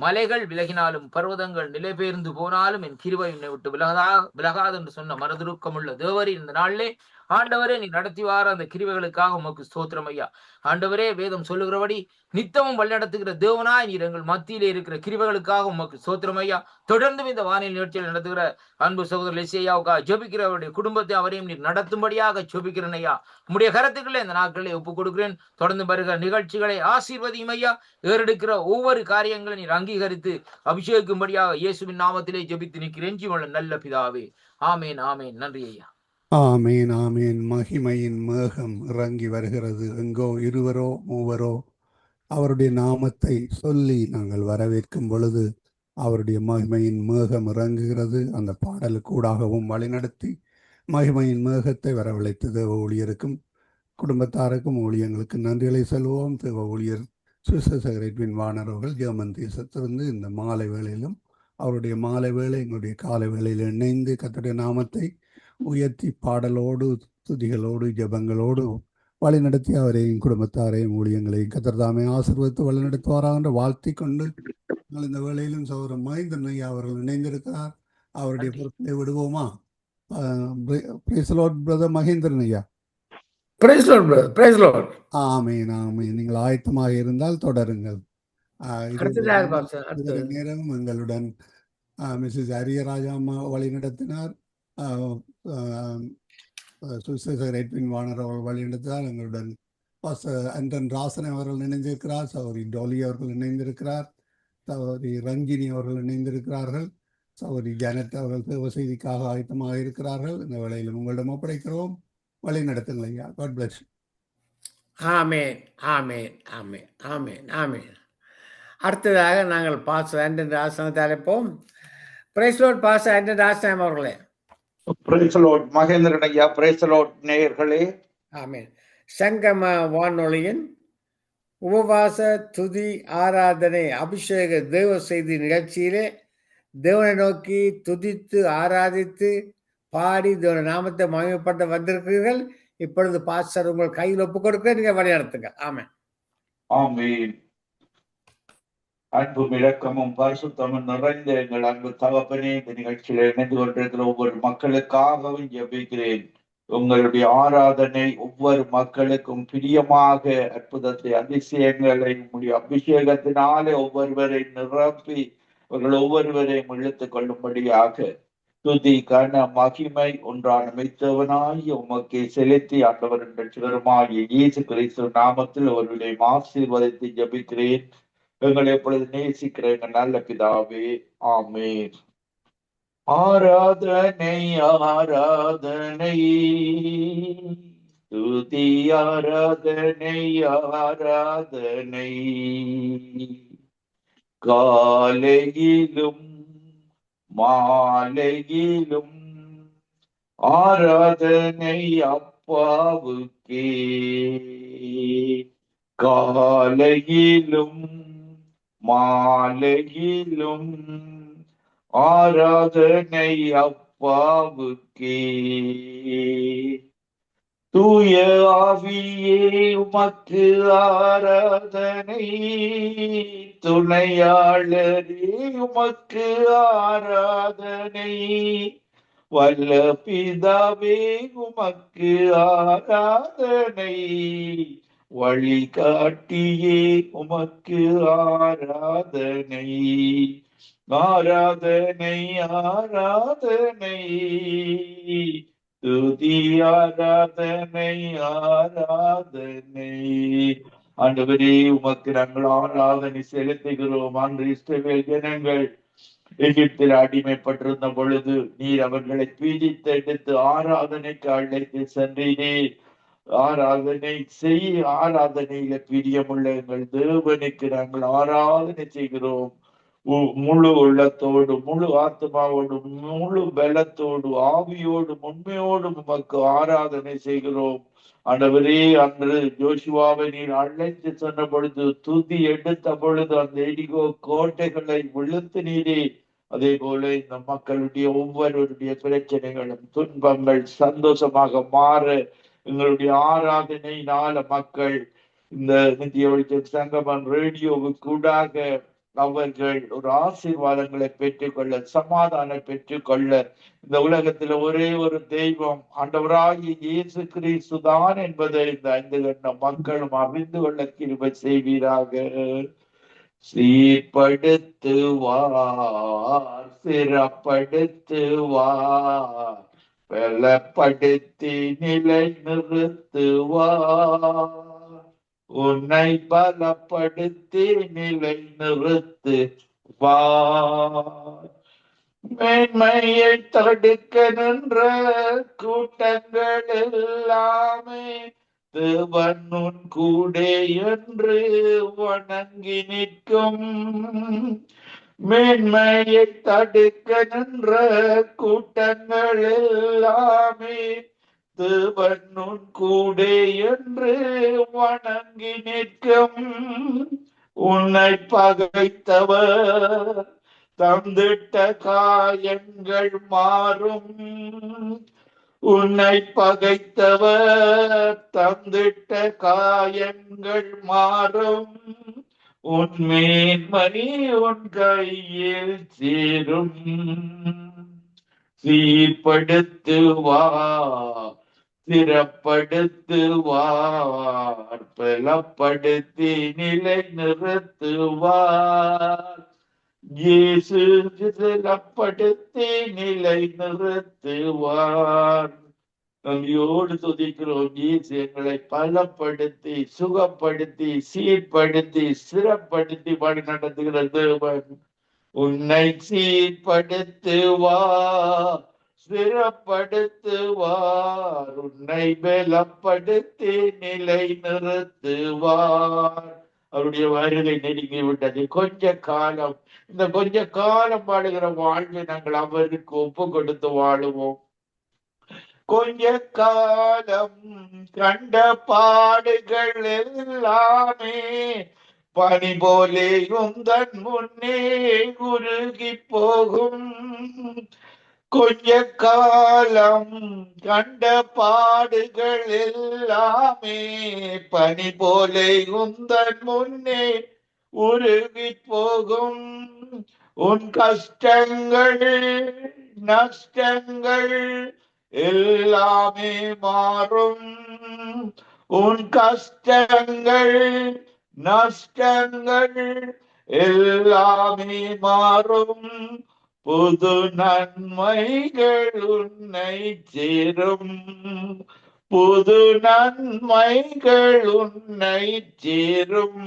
மலைகள் விலகினாலும் பர்வதங்கள் நிலை பெயர்ந்து போனாலும் என் கிருபை என்னை விட்டு விலகாது என்று சொன்ன மனதுருக்கமுள்ள தேவரே, இந்த நாளிலே ஆண்டவரே நீ நடத்தி வார அந்த கிருபைகளுக்காக உமக்கு ஸ்தோத்திரம் ஐயா. ஆண்டவரே, வேதம் சொல்லுகிறபடி நித்தமும் வழிநடத்துகிற தேவனாய் நீர் எங்கள் மத்தியிலே இருக்கிற கிருபைகளுக்காக உமக்கு ஸ்தோத்திரம் ஐயா. தொடர்ந்து இந்த வானிலை நிகழ்ச்சியில் நடத்துகிற அன்பு சகோதரர் லிசையாவுக்காக ஜெபிக்கிறவருடைய குடும்பத்தை அவரையும் நீர் நடத்தும்படியாக ஜெபிக்கிறேன் ஐயா. உம்முடைய கருத்துக்களை இந்த நாட்களை ஒப்புக் கொடுக்கிறேன். தொடர்ந்து வருகிற நிகழ்ச்சிகளை ஆசீர்வதியும் ஐயா. ஏறெடுக்கிற ஒவ்வொரு காரியங்களை நீர் அங்கீகரித்து அபிஷேகிக்கும்படியாக இயேசுவின் நாமத்திலே ஜெபித்து நிற்கிறேன் ஜீவனுள்ள நல்ல பிதாவே. ஆமேன், ஆமேன். நன்றி ஐயா. ஆமேன், ஆமேன். மகிமையின் மேகம் இறங்கி வருகிறது. எங்கோ இருவரோ மூவரோ அவருடைய நாமத்தை சொல்லி நாங்கள் வரவேற்கும் பொழுது அவருடைய மகிமையின் மேகம் இறங்குகிறது. அந்த பாடலுக்கூடாகவும் வழிநடத்தி மகிமையின் மேகத்தை வரவழைத்து தேவ ஊழியருக்கும் குடும்பத்தாருக்கும் ஊழியங்களுக்கு நன்றிகளை சொல்வோம். தேவ ஊழியர் சுசேகரின் வாணர் அவர்கள் ஜெர்மன் தேசத்திலிருந்து இந்த மாலை வேளையிலும் அவருடைய மாலை வேளை எங்களுடைய காலை வேளையில் இணைந்து கர்த்தருடைய நாமத்தை உயர்த்தி பாடலோடு துதிகளோடு ஜெபங்களோடு வழிநடத்தி அவரையும் குடும்பத்தாரையும் ஊழியங்களையும் கர்த்தர் தாமே ஆசீர்வதித்து வழிநடத்துவாராக என்று வாழ்த்தி கொண்டு இந்த வேளையிலும் சகோதரர் மகேந்திரன் ஐயா அவர்கள் இணைந்திருக்கிறார். அவருடைய பொறுப்பை விடுவோமா? பிரைஸ் லார்ட் பிரதர் மகேந்திரன் ஐயா. Praise lord brother, praise lord. Amen, amen. நீங்கள் ஆயத்தமாக இருந்தால் தொடருங்கள். நேரம் எங்களுடன் மிஸ்ஸஸ் அரியராஜா அம்மா வழிநடத்தினார். சுசேகர் எட்வின் வாணர் அவர்கள் வழிநடத்தினார். எங்களுடன் ஆண்டன் ராசன் அவர்கள் இணைந்திருக்கிறார். சௌரி டோலி அவர்கள் இணைந்திருக்கிறார். சகோதரி ரஞ்சினி அவர்கள் இணைந்திருக்கிறார்கள். சகோதரி ஜானட் அவர்கள் தேவ செய்திக்காக ஆயத்தமாக இருக்கிறார்கள். இந்த வேளையில் உங்களிடம் ஒப்படைக்கிறோம். வழி நடத்துங்கள் ஐயா. God bless. Amen amen amen amen amen. அடுத்ததாக நாங்கள் பாஸ்டர் ஆண்டன் ஆசனத்தை அழைப்போம். பிரைஸ் லார்ட் பாஸ்டர் ஆண்டன் ஆசனம் அவர்களே. பிரைஸ் லார்ட் மகேந்திரன் ஐயா. பிரைஸ் லார்ட் நேயர்களே. ஆமேன். சங்கம வானொலியின் உபவாச துதி ஆராதனை அபிஷேக தேவ செய்தி நிகழ்ச்சியிலே தேவனை நோக்கி துதித்து ஆராதித்து பாடி தேவன நாமத்தை மகிமைப்பட்டு வந்திருக்கிறீர்கள். இப்பொழுது பாஸ்டர் உங்கள் கையில் ஒப்புக் கொடுக்க நீங்க வழிநடத்துங்க. ஆமென் ஆமென். அன்பும் இரக்கமும் பரிசுத்தமும் நிறைந்த எங்கள் அன்பு தகப்பனே, இந்த நிகழ்ச்சியில் இணைந்து கொண்டிருக்கிற ஒவ்வொரு மக்களுக்காகவும் ஜெபிக்கிறேன். உங்களுடைய ஆராதனை ஒவ்வொரு மக்களுக்கும் பிரியமாக அற்புதத்தை அதிசயங்களை உங்களுடைய அபிஷேகத்தினாலே ஒவ்வொருவரை நிரப்பி அவர்கள் ஒவ்வொருவரையும் இழுத்துக் கொள்ளும்படியாக துதி கன மகிமை ஒன்றான மெய்த்தவனாய் உமக்கே செலுத்தி ஆண்டவர் ரட்சகருமாகிய இயேசு கிறிஸ்து நாமத்தில் அவர்களுடைய ஆசீர்வாதத்தை ஜெபிக்கிறேன். எங்களை எப்பொழுது நேசிக்கிற எங்கள் நல்ல பிதாவே, ஆமென். ஆராதனை ஆராதனை துதி ஆராதனை ஆராதனை காலையிலும் மாலையிலும் ஆராதனை அப்பாவுக்கே. காலையிலும் மாலையிலும் ஆராதனை அப்பாவுக்கே. தூய ஆவியே உமக்கு ஆராதனை, துணையாளரே உமக்கு ஆராதனை, வல்ல பிதாவே உமக்கு ஆராதனை, வழிகாட்டியே உமக்கு ஆராதனை. ஆராதனை ஆராதனை துதி ஆராதனை ஆராதனை. ஆண்டவரே உமக்கு நாங்கள் ஆராதனை செலுத்துகிறோம். அன்று இஸ்ரவேல் ஜனங்கள் எகிப்தில் அடிமைப்பட்டிருந்த பொழுது நீர் அவர்களை பீடித்து எடுத்து ஆராதனைக்கு அழைத்து சென்றீர். ஆராதனை செய். ஆராதனையில பிரியமுள்ள எங்கள் தேவனுக்கு நாங்கள் ஆராதனை செய்கிறோம். முழு உள்ளத்தோடு, முழு ஆத்மாவோடு, முழு பலத்தோடு, ஆவியோடு, உண்மையோடு உமக்கு ஆராதனை செய்கிறோம். ஆண்டவரே, அன்று ஜோஷுவாவை நீர் அழைத்து சொன்ன பொழுது, துதி எடுத்த பொழுது அந்த எரிகோ கோட்டைகளை விழுத்து நீரே. அதே போல இந்த மக்களுடைய ஒவ்வொருவருடைய பிரச்சனைகளும் துன்பங்கள் சந்தோஷமாக மாற எங்களுடைய ஆராதனையினால மக்கள் இந்த நித்திய வெளிச்சம் சங்கமம் ரேடியோவுக்கு கூடாக அவர்கள் ஒரு ஆசீர்வாதங்களை பெற்றுக்கொள்ள, சமாதானம் பெற்றுக்கொள்ள, இந்த உலகத்துல ஒரே ஒரு தெய்வம் ஆண்டவராகிய இயேசு கிறிஸ்து தான் என்பதை இந்த 5 லட்சம் மக்களும் அறிந்து கொள்ள கிருபை செய்வீராக. சீர்படுத்துவார், சிறப்படுத்துவார், பலப்படுத்தி நிலை நிறுத்துவார், உன்னை பலப்படுத்தி நிலை நிறுத்துவார். மேன்மையை தடுக்க நின்ற கூட்டங்கள் எல்லாமே தேவன் உன் கூடே என்று வணங்கி நிற்கும். மேன்மையை தடுக்க நின்ற கூட்டங்கள் எல்லாமே தேவன் உன் கூடே என்று வணங்கி நிற்கும். உன்னை பகைத்தவர் தந்திட்ட காயங்கள் மாறும். உன்னை பகைத்தவர் தந்திட்ட காயங்கள் மாறும். உன் மேன்மை உன் கையில் சேரும். சீர்படுத்துவார், சிறப்படுத்துவார், பலப்படுத்தி நிலை நிறுத்துவார். இயேசு சிலப்படுத்தி நிலை நிறுத்துவார். நன்றியோடு துதிக்கிறோம். இயேசு எங்களை பலப்படுத்தி, சுகப்படுத்தி, சீர்படுத்தி, சிறப்படுத்தி வழி நடத்துகிற தேவன். உன்னை சீர்படுத்துவார், சிறப்படுத்துவார், உன்னை பலப்படுத்தி நிலை நிறுத்துவார். அவருடைய வருகை நெருங்கி விட்டது. கொஞ்ச காலம், இந்த கொஞ்ச காலம் வாழுகிற வாழ்வை நாங்கள் அவருக்கு ஒப்பு கொடுத்து வாழுவோம். கொஞ்ச காலம் கண்ட பாடுகள் எல்லாமே பனி போலே உந்தன் முன்னே உருகி போகும். கொஞ்ச காலம் கண்ட பாடுகள் எல்லாமே பனி போலே உந்தன் முன்னே உருகி போகும். உன் கஷ்டங்கள் நஷ்டங்கள் எல்லாமே மாறும். உன் கஷ்டங்கள் நஷ்டங்கள் எல்லாமே மாறும். புது நன்மைகள் உன்னை சேரும். புது நன்மைகள் உன்னை சேரும்.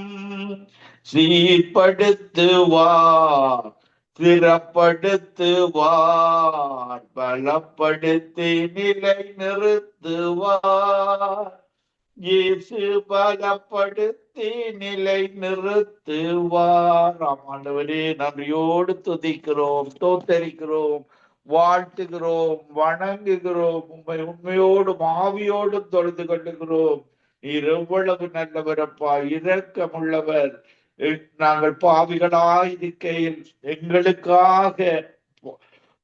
சீர்படுத்துவார், சிறப்படுத்துவார், பலப்படுத்தி நிலை நிறுத்துவார். இயேசு பலப்படுத்தி நிலை நிறுத்துவார். ஆண்டவரே, நன்றியோடு துதிக்கிறோம், தோத்தரிக்கிறோம், வாழ்த்துகிறோம், வணங்குகிறோம். உண்மை உண்மையோடும் ஆவியோடும் தொழுது கொள்ளுகிறோம். நீர் எவ்வளவு நல்லவரப்பா, இரக்கமுள்ளவர். நாங்கள் பாவிகளாயிருக்கையில் எங்களுக்காக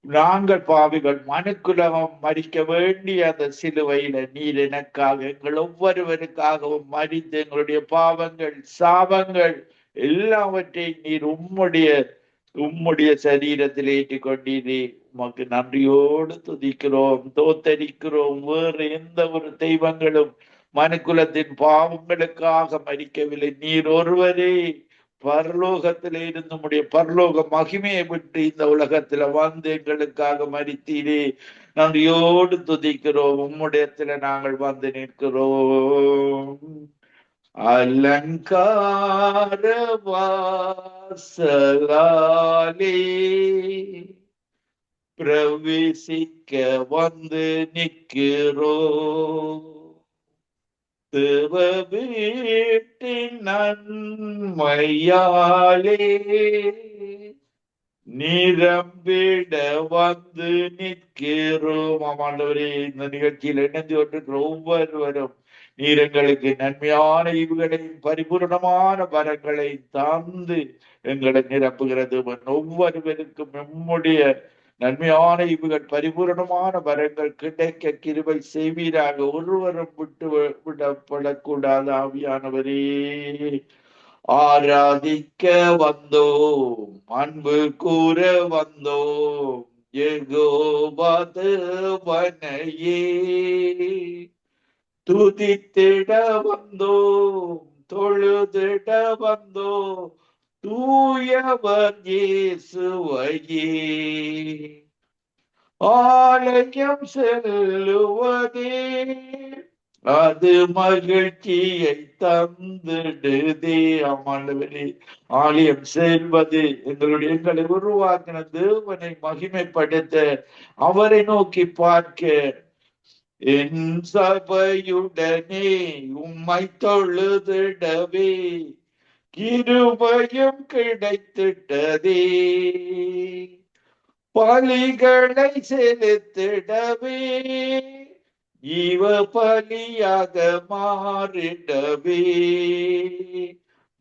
நாங்கள் பாவிகள் மனுக்குலகம் மறிக்க வேண்டிய அந்த சிலுவையில நீர் எனக்காக எங்கள் ஒவ்வொருவருக்காகவும் மறித்து எங்களுடைய பாவங்கள் சாபங்கள் எல்லாவற்றையும் நீர் உம்முடைய சரீரத்தில் ஏற்றிக் கொண்டீரே. உமக்கு நன்றியோடு துதிக்கிறோம், தோத்தரிக்கிறோம். வேறு எந்த ஒரு தெய்வங்களும் மனுக்குலத்தின் பாவங்களுக்காக மறிக்கவில்லை. நீர் ஒருவரே பரலோகத்தில இருந்து நம்முடைய பரலோக மகிமையை விட்டு இந்த உலகத்துல வந்து எங்களுக்காக மரித்தீரே. நன்றியோடு துதிக்கிறோம். உம்முடையத்துல நாங்கள் வந்து நிற்கிறோம். அலங்கார வாசலாலே பிரவேசிக்க வந்து நிற்கிறோம். தேவ வீட்டின் நன்மையாலே நிரம்பிட வந்து நிற்கிறோம். ஆமாண்டவரே, இந்த நிகழ்ச்சியில் இணைந்து கொண்டிருக்கிற ஒவ்வொருவரும் நீர் எங்களுக்கு நன்மையான ஈவுகளையும் பரிபூர்ணமான வரங்களை தந்து எங்களை நிரப்புகிறது. ஒவ்வொருவருக்கும் நம்முடைய நன்மையான ஈவுகள் பரிபூரணமான வரங்கள் கிடைக்க கிருபை செய்வீராக. ஒருவரும் விட்டு விடப்படக்கூடாது. ஆவியானவரே, ஆராதிக்க வந்தோம், அன்பு கூற வந்தோம், யெகோவா தேவனையே துதித்திட வந்தோம், தொழுதிட வந்தோம், தூயவர் இயேசுவையே. ஆலயம் செல்லுவதே அது மகிழ்ச்சியை தந்திடுதே. ஆமாண்டவரே, ஆலயம் செல்வது எங்களை உருவாக்கின தேவனை மகிமைப்படுத்த, அவரை நோக்கி பார்க்க, என் சபையுடனே உம்மை தொழுதிடவே கிருபையும் கிடைத்திட்டதே. பலிகளை செலுத்திடவே இவ பலியாக மாறிடவே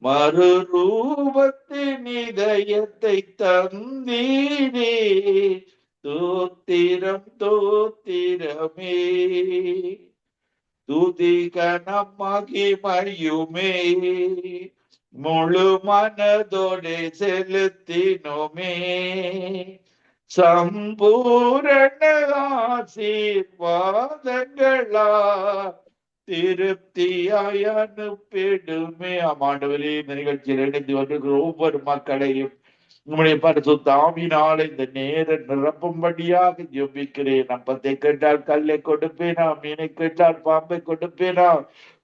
மறுரூபத்தின் இதயத்தை தந்தீரே. தோத்திரம் தோத்திரமே, துதி கனம் மகிமையுமே முழு மனதோடு செலுத்தினோமே. சம்பூரண ஆசீர்வாதங்களா திருப்தியாய் அனுப்பிடுமே. ஆமாண்டவரே, இந்த நிகழ்ச்சியில் இணைந்து கொண்டிருக்கிற ஒவ்வொரு மக்களையும் உம்முடைய பரிசுத்த ஆவியினால இந்த நேர நிரப்பும்படியாக ஜெபிக்கிறேன். அப்பத்தை கேட்டால் கல்லை கொடுப்பேனா, மீனை கேட்டால் பாம்பை கொடுப்பேனா?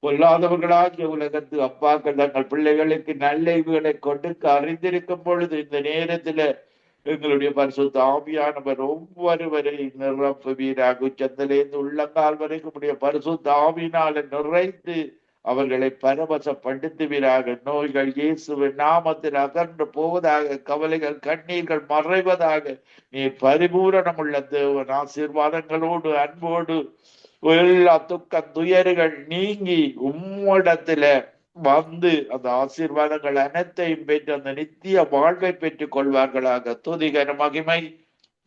பொல்லாதவர்களாகிய உலகத்து அப்பாக்கள் தங்கள் பிள்ளைகளுக்கு நல்ல ஈவுகளை கொடுக்க அறிந்திருக்கும் பொழுது இந்த நேரத்துல எங்களுடைய பரிசுத்த ஆவியானவர் ஒவ்வொருவரை நிரப்புவீராக. உச்சத்திலிருந்து உள்ளங்கால் வரைக்கும் உடைய பரிசுத்த ஆவியினால நிறைத்து அவர்களை பரவசப்படுத்துவீராக. நோய்கள் இயேசுவின் நாமத்தில் அகன்று போவதாக, கவலைகள் கண்ணீர்கள் மறைவதாக. நீ பரிபூரணமுள்ள தேவன், ஆசீர்வாதங்களோடு அன்போடு எல்லா துக்க துயர்கள் நீங்கி உம்மிடத்துல வந்து அந்த ஆசீர்வாதங்கள் அனைத்தையும் பெற்று அந்த நித்திய வாழ்வை பெற்றுக் கொள்வார்களாக. துதிகர மகிமை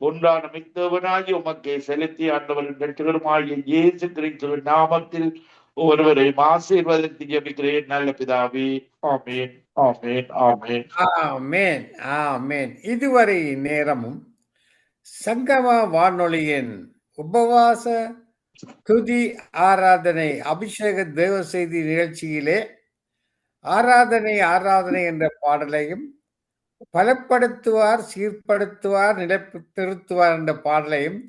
ஒன்றான மித்தவனாகி உமக்கே செலுத்தி ஆண்டவரின் பெற்றவருமாகிய இயேசு கிறிஸ்துவின் நாமத்தில் ஒருவரையும் ஆசீர்வதித்து ஜெபிக்கிறேன் நல்ல பிதாவே. ஆமேன், ஆமேன், ஆமேன். ஆமென், ஆமென். இதுவரை நேரமும் சங்கம வானொலியின் உபவாச துதி ஆராதனை அபிஷேக தேவ செய்தி நிகழ்ச்சியிலே ஆராதனை ஆராதனை என்ற பாடலையும் பலப்படுத்துவார், சீர்படுத்துவார், நிலைத்திருத்துவார் என்ற பாடலையும்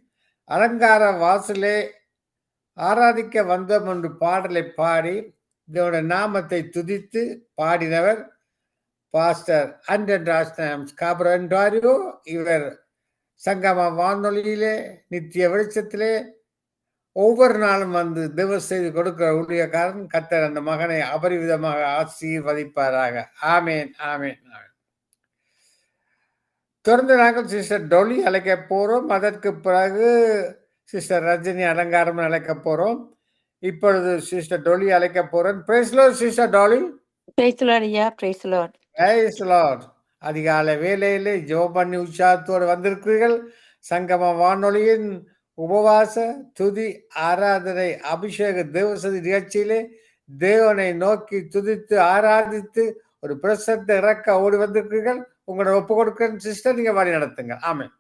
அலங்கார வாசலே ஆராதிக்க வந்தோம் என்று பாடலை பாடி இதோட நாமத்தை துதித்து பாடினவர் பாஸ்டர் அண்டன் ராஜ்நாம் ஸ்காபரோ. இவர் சங்கம வானொலியிலே நித்திய வெளிச்சத்திலே ஒவ்வொரு நாளும் வந்து தேவ செய்தி கொடுக்கிற ஊழியக்காரன். கர்த்தர் அந்த மகனை அபரிவிதமாக ஆசீர்வதிப்பாராக. ஆமேன், ஆமேன், ஆமேன். தொடர்ந்து நாங்கள் சிஸ்டர் டொலி அழைக்க போறோம். அதற்கு பிறகு சிஸ்டர் ரஜினி அலங்காரம் அழைக்க போறோம். இப்பொழுது சிஸ்டர் டொலி அழைக்க போறோம். Praise lord sister Dolly. Praise lord ஐயா, பிரைஸ் லார்ட். Praise lord. அதிகாலை வேளையிலே ஜெபம் பண்ணி உற்சாகத்தோடு வந்திருக்கிறீர்கள். சங்கம வானொலியின் உபவாச துதி ஆராதனை அபிஷேக தேவசதி நிகழ்ச்சியிலே தேவனை நோக்கி துதித்து ஆராதித்து ஒரு பிரசத்தை இறக்க ஓடி வந்திருக்கிறீர்கள். உங்களோட ஒப்பு கொடுக்கிறேன் சிஸ்டர், நீங்க வழி நடத்துங்க. ஆமென்.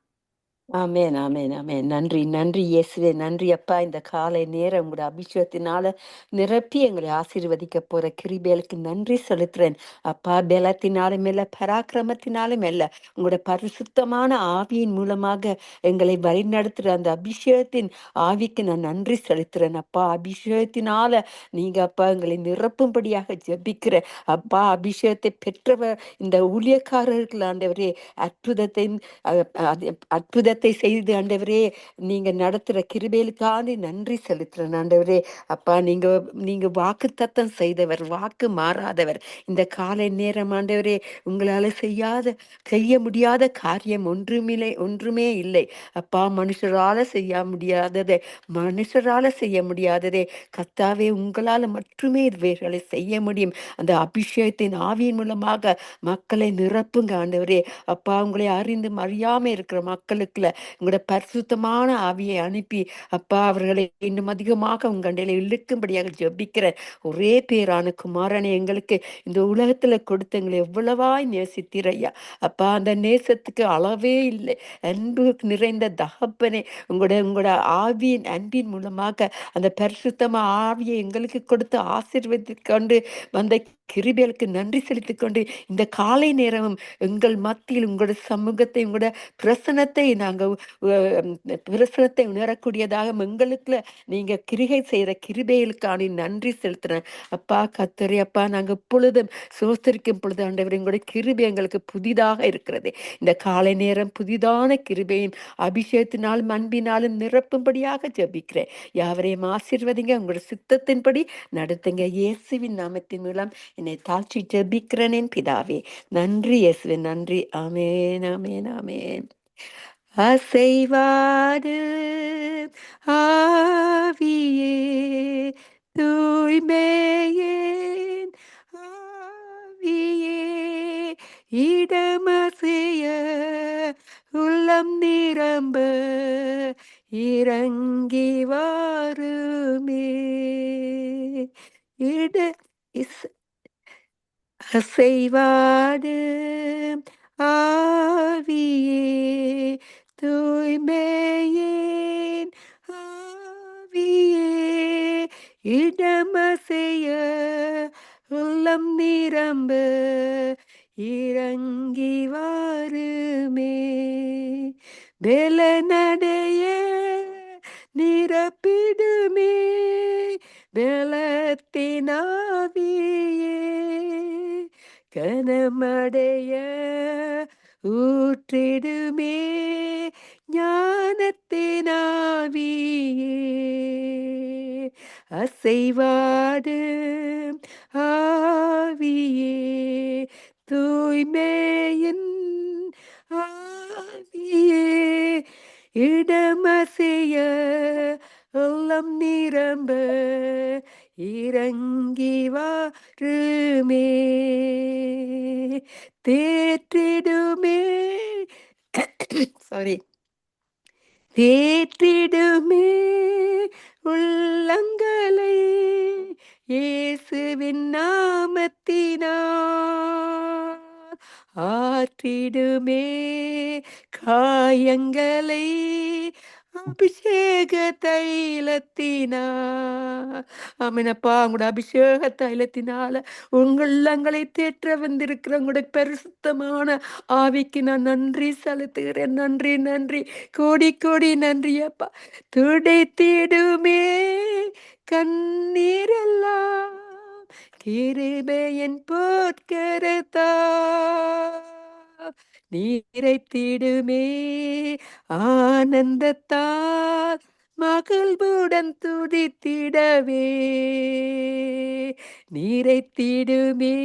ஆமென், ஆமென், ஆமென். நன்றி, நன்றி இயேசுவே, நன்றி அப்பா. இந்த காலை நேரம் உங்களோட அபிஷேகத்தினால நிரப்பி எங்களை ஆசீர்வதிக்க போற கிருபைகளுக்கு நன்றி செலுத்துறேன் அப்பா. பலத்தினாலும் இல்ல, பராக்கிரமத்தினாலும் இல்ல, உங்களோட பரிசுத்தமான ஆவியின் மூலமாக எங்களை வழிநடத்துற அந்த அபிஷேகத்தின் ஆவிக்கு நான் நன்றி செலுத்துறேன் அப்பா. அபிஷேகத்தினால நீங்க அப்பா எங்களை நிரப்பும்படியாக ஜெபிக்கிற அப்பா. அபிஷேகத்தை பெற்றவர் இந்த ஊழியக்காரர்கள் ஆண்டவரே அற்புதத்தையும் அற்புதத்தை செய்து ஆண்டவரே நீங்க நடத்துற கிருபைகளுக்காக நன்றி செலுத்துறேன் ஆண்டவரே அப்பா. நீங்க வாக்கு தத்தம் செய்தவர், வாக்கு மாறாதவர். இந்த காலை நேரம் ஆண்டவரே உங்களால செய்ய முடியாத காரியம் ஒன்றுமே இல்லை அப்பா. மனுஷரால செய்ய முடியாததே கர்த்தாவே உங்களால மட்டுமே இவைகளை செய்ய முடியும். அந்த அபிஷேகத்தின் ஆவியின் மூலமாக மக்களை நிரப்புங்க ஆண்டவரே அப்பா. உங்களை அறிந்து அறியாம இருக்கிற மக்களுக்குள்ள உங்களோட பரிசுத்தமான ஆவியை அனுப்பி அப்பா அவர்களை இன்னும் அதிகமாக உங்கண்டையில இழுக்கும்படியாக ஜெபிக்கிற ஒரே பேரான குமாரனை எங்களுக்கு இந்த உலகத்துல கொடுத்து எங்களை எவ்வளவாய் நேசித்தீரையா அப்பா. அந்த நேசத்துக்கு அளவே இல்லை. அன்பு நிறைந்த தகப்பனே, உங்களோட ஆவியின் அன்பின் மூலமாக அந்த பரிசுத்தமா ஆவியை எங்களுக்கு கொடுத்து ஆசீர்வதித்து கொண்டு வந்த கிருபைகளுக்கு நன்றி செலுத்திக் கொண்டு இந்த காலை நேரமும் எங்கள் மத்தியில் உங்களோட சமூகத்தை, உங்களோட பிரசனத்தை பிரசனத்தை உணரக்கூடியதாக எங்களுக்குள்ள நீங்க கிரிகை செய்யற கிருபைகளுக்கான நன்றி செலுத்துறேன் அப்பா. கர்த்தரே அப்பா, நாங்க எப்பொழுதும் சோஸ்தரிக்கும் பொழுது ஆண்டவர் எங்களுடைய கிருபை எங்களுக்கு புதிதாக இருக்கிறது. இந்த காலை நேரம் புதிதான கிருபையும் அபிஷேகத்தினாலும் அன்பினாலும் நிரப்பும்படியாக ஜெபிக்கிறேன். யாவரையும் ஆசீர்வதிங்க, உங்களோட சித்தத்தின்படி நடத்துங்க. இயேசுவின் நாமத்தின் மூலம் என்னை தாழ்ச்சி ஜெபிக்கிறேன் பிதாவே. நன்றி இயேசுவே, நன்றி. ஆமேன், ஆமேன், ஆமேன். அசைவாடு ஆவியே தூய்மையேன் ஆவியே இடமசைய உள்ளம் நிரம்ப இறங்கி வாருமே இட அசைவாடு ஆவியே தூய்மையேன் ஆவியே இடமசைய உள்ளம் நிரம்ப இறங்கி வாருமே நடைய நிரப்பிடுமே பலத்தினாவியே கனமடைய ஊற்றிடுமே ஞானத்தினாவியே அசைவாடு ஆவியே தூய்மையின் ஆவியே இடமசைய உள்ளம் நிரம்ப இறங்கி வாருமே தேற்றிடுமே சாரி தேற்றிடுமே உள்ளங்களை இயேசுவின் நாமத்தினால் ஆற்றிடுமே காயங்களை அபிஷேக தைலத்தினால் ஆமீனப்பா உங்களோட அபிஷேக தைலத்தினால உங்கள் உள்ளங்களை தேற்ற வந்திருக்கிற உங்களுடைய பரிசுத்தமான ஆவிக்கு நான் நன்றி செலுத்துகிறேன். நன்றி நன்றி கோடி கோடி நன்றி அப்பா. துடைத்திடுமே கண்ணீரெல்லாம் கிருபையின் போட்கரத்தா நீரைத்திடுமே ஆனந்தத்தால் மகிழ்வுடன் துதித்திடவே நீரைத்திடுமே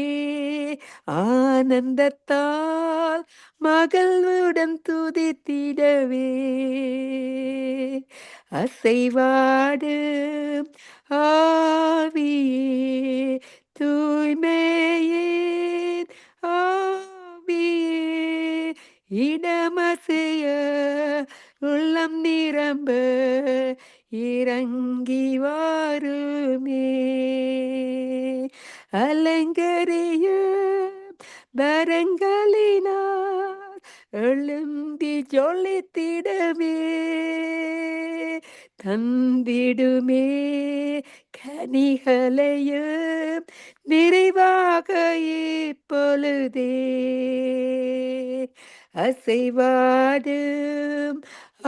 ஆனந்தத்தால் மகிழ்வுடன் துதித்திடவே அசைவாடு ஆவியே தூய்மையின் ஆவியே இடமசைய உள்ளம் நிரம்ப இறங்கி வாருமே அலங்கரிய வரங்களினால் எழும்பி ஜொலித்திடவே தந்திடுமே கனிகளையும் நிறைவாக இப்பொழுதே அசைவாடும்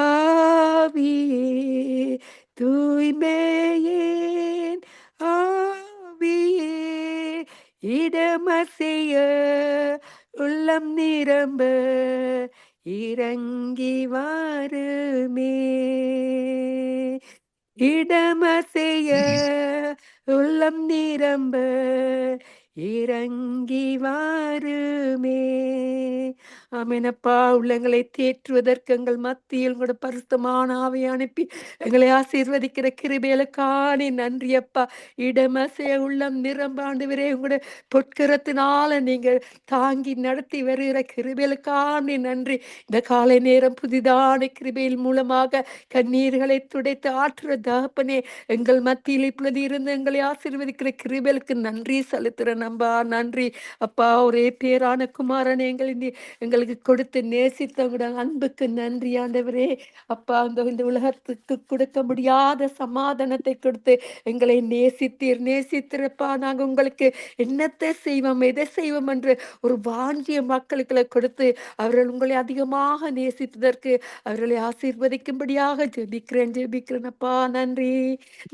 ஆவியே தூய்மையின் ஆவியே இடமசைய உள்ளம் நிரம்ப இறங்கி வாருமே இடமசைய உள்ளம் நிரம்ப இறங்கி வாருமே ஆமீனப்பா. உள்ளங்களை தேற்றுவதற்கு எங்கள் மத்தியில் உங்களோட பரிசுத்தமான ஆவியை அனுப்பி எங்களை ஆசீர்வதிக்கிற கிருபைகளுக்கானே நன்றியப்பா. இடமசைய உள்ளம் நிரம்ப ஆண்டவரே உங்களோட பொற்கரத்தினால நீங்க தாங்கி நடத்தி வருகிற கிருபைகளுக்கானே நன்றி. இந்த காலை நேரம் புதிதான கிருபையின் மூலமாக கண்ணீர்களை துடைத்து ஆற்றுற தகப்பனே எங்கள் மத்தியில் இப்பொழுது இருந்து எங்களை ஆசீர்வதிக்கிற கிருபைகளுக்கு நன்றி செலுத்துறேன் நம்பா. நன்றி அப்பா. ஒரே பேரான குமாரனை எங்களுக்கு கொடுத்து நேசித்தவங்களோட அன்புக்கு நன்றி ஆண்டவரே அப்பா. இந்த உலகத்துக்கு கொடுக்க முடியாத சமாதானத்தை கொடுத்து எங்களை நேசித்திருப்பா. நாங்கள் உங்களுக்கு என்னத்தை செய்வோம் எதை செய்வோம் என்று ஒரு வாஞ்சிய மக்களுக்கு கொடுத்து அவர்கள் உங்களை அதிகமாக நேசித்ததற்கு அவர்களை ஆசீர்வதிக்கும்படியாக ஜெபிக்கிறேன் அப்பா. நன்றி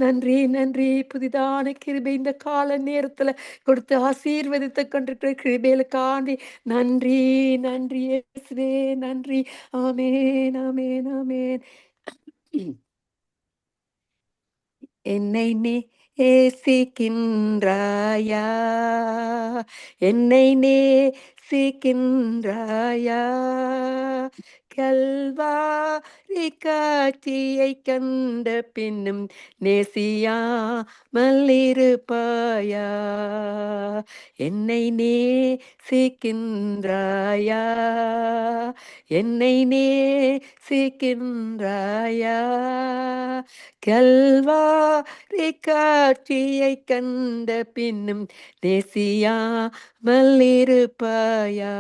நன்றி நன்றி. புதிதான கிருபை இந்த கால நேரத்துல கொடுத்து ஆசீர்வதித்து கொண்டிருக்கிற கிருபைகளுக்காண்டி நன்றி நன்றி இயேசுவே நன்றி. ஆமேன் ஆமேன் ஆமேன். என்னை நேசிக்கின்றாயா என்னை நேசிக்கின்றாயா கல்வாரி காட்சியை கண்ட பின்னும் நேசியாமல்லிருப்பாயா என்னை நேசிக்கின்றாயா என்னை நேசிக்கின்றாயா கல்வாரி காட்சியை கண்ட பின்னும் நேசியாமல்லிருப்பாயா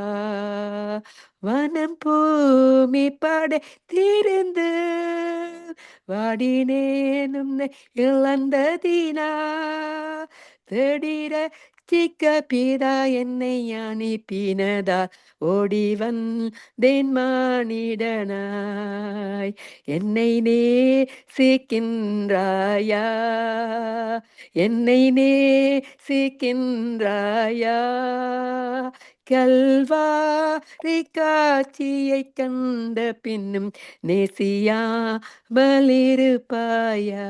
வனம் பூமி படைத்திருந்து வாடினேனும் இழந்ததினா தேடிட சிக்க பிதா என்னை அனுப்பினதா ஓடி வந்தேன் மானிடனாய் என்னை நேசிக்கின்றாயா என்னை நேசிக்கின்றாயா கல்வாரி காட்சியை கண்ட பின்னும் நேசியாமலிருப்பாயா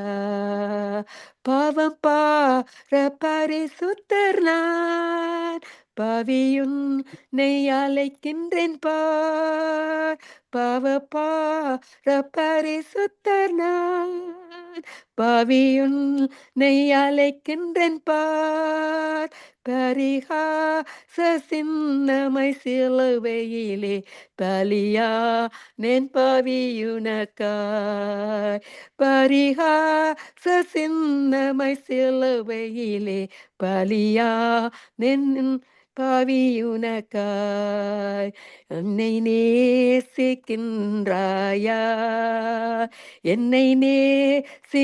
பாவம் பார பரிசுத்தர் நான் பாவியுன்னை அழைக்கின்றேன் பார் பாவ பார பரிசுத்தர் நான் பாவியுன்னை அழைக்கின்றேன் பார் பரிகாச சின்னமை சிலுவையிலே பலியா நென் பாவியுனக்காய் பரிகாச சின்னமை சிலுவையிலே பலியா நென் பாவியுனக்காய் என்னை நேசிக்கின்றாயா என்னை நேசிக்கின்றாயா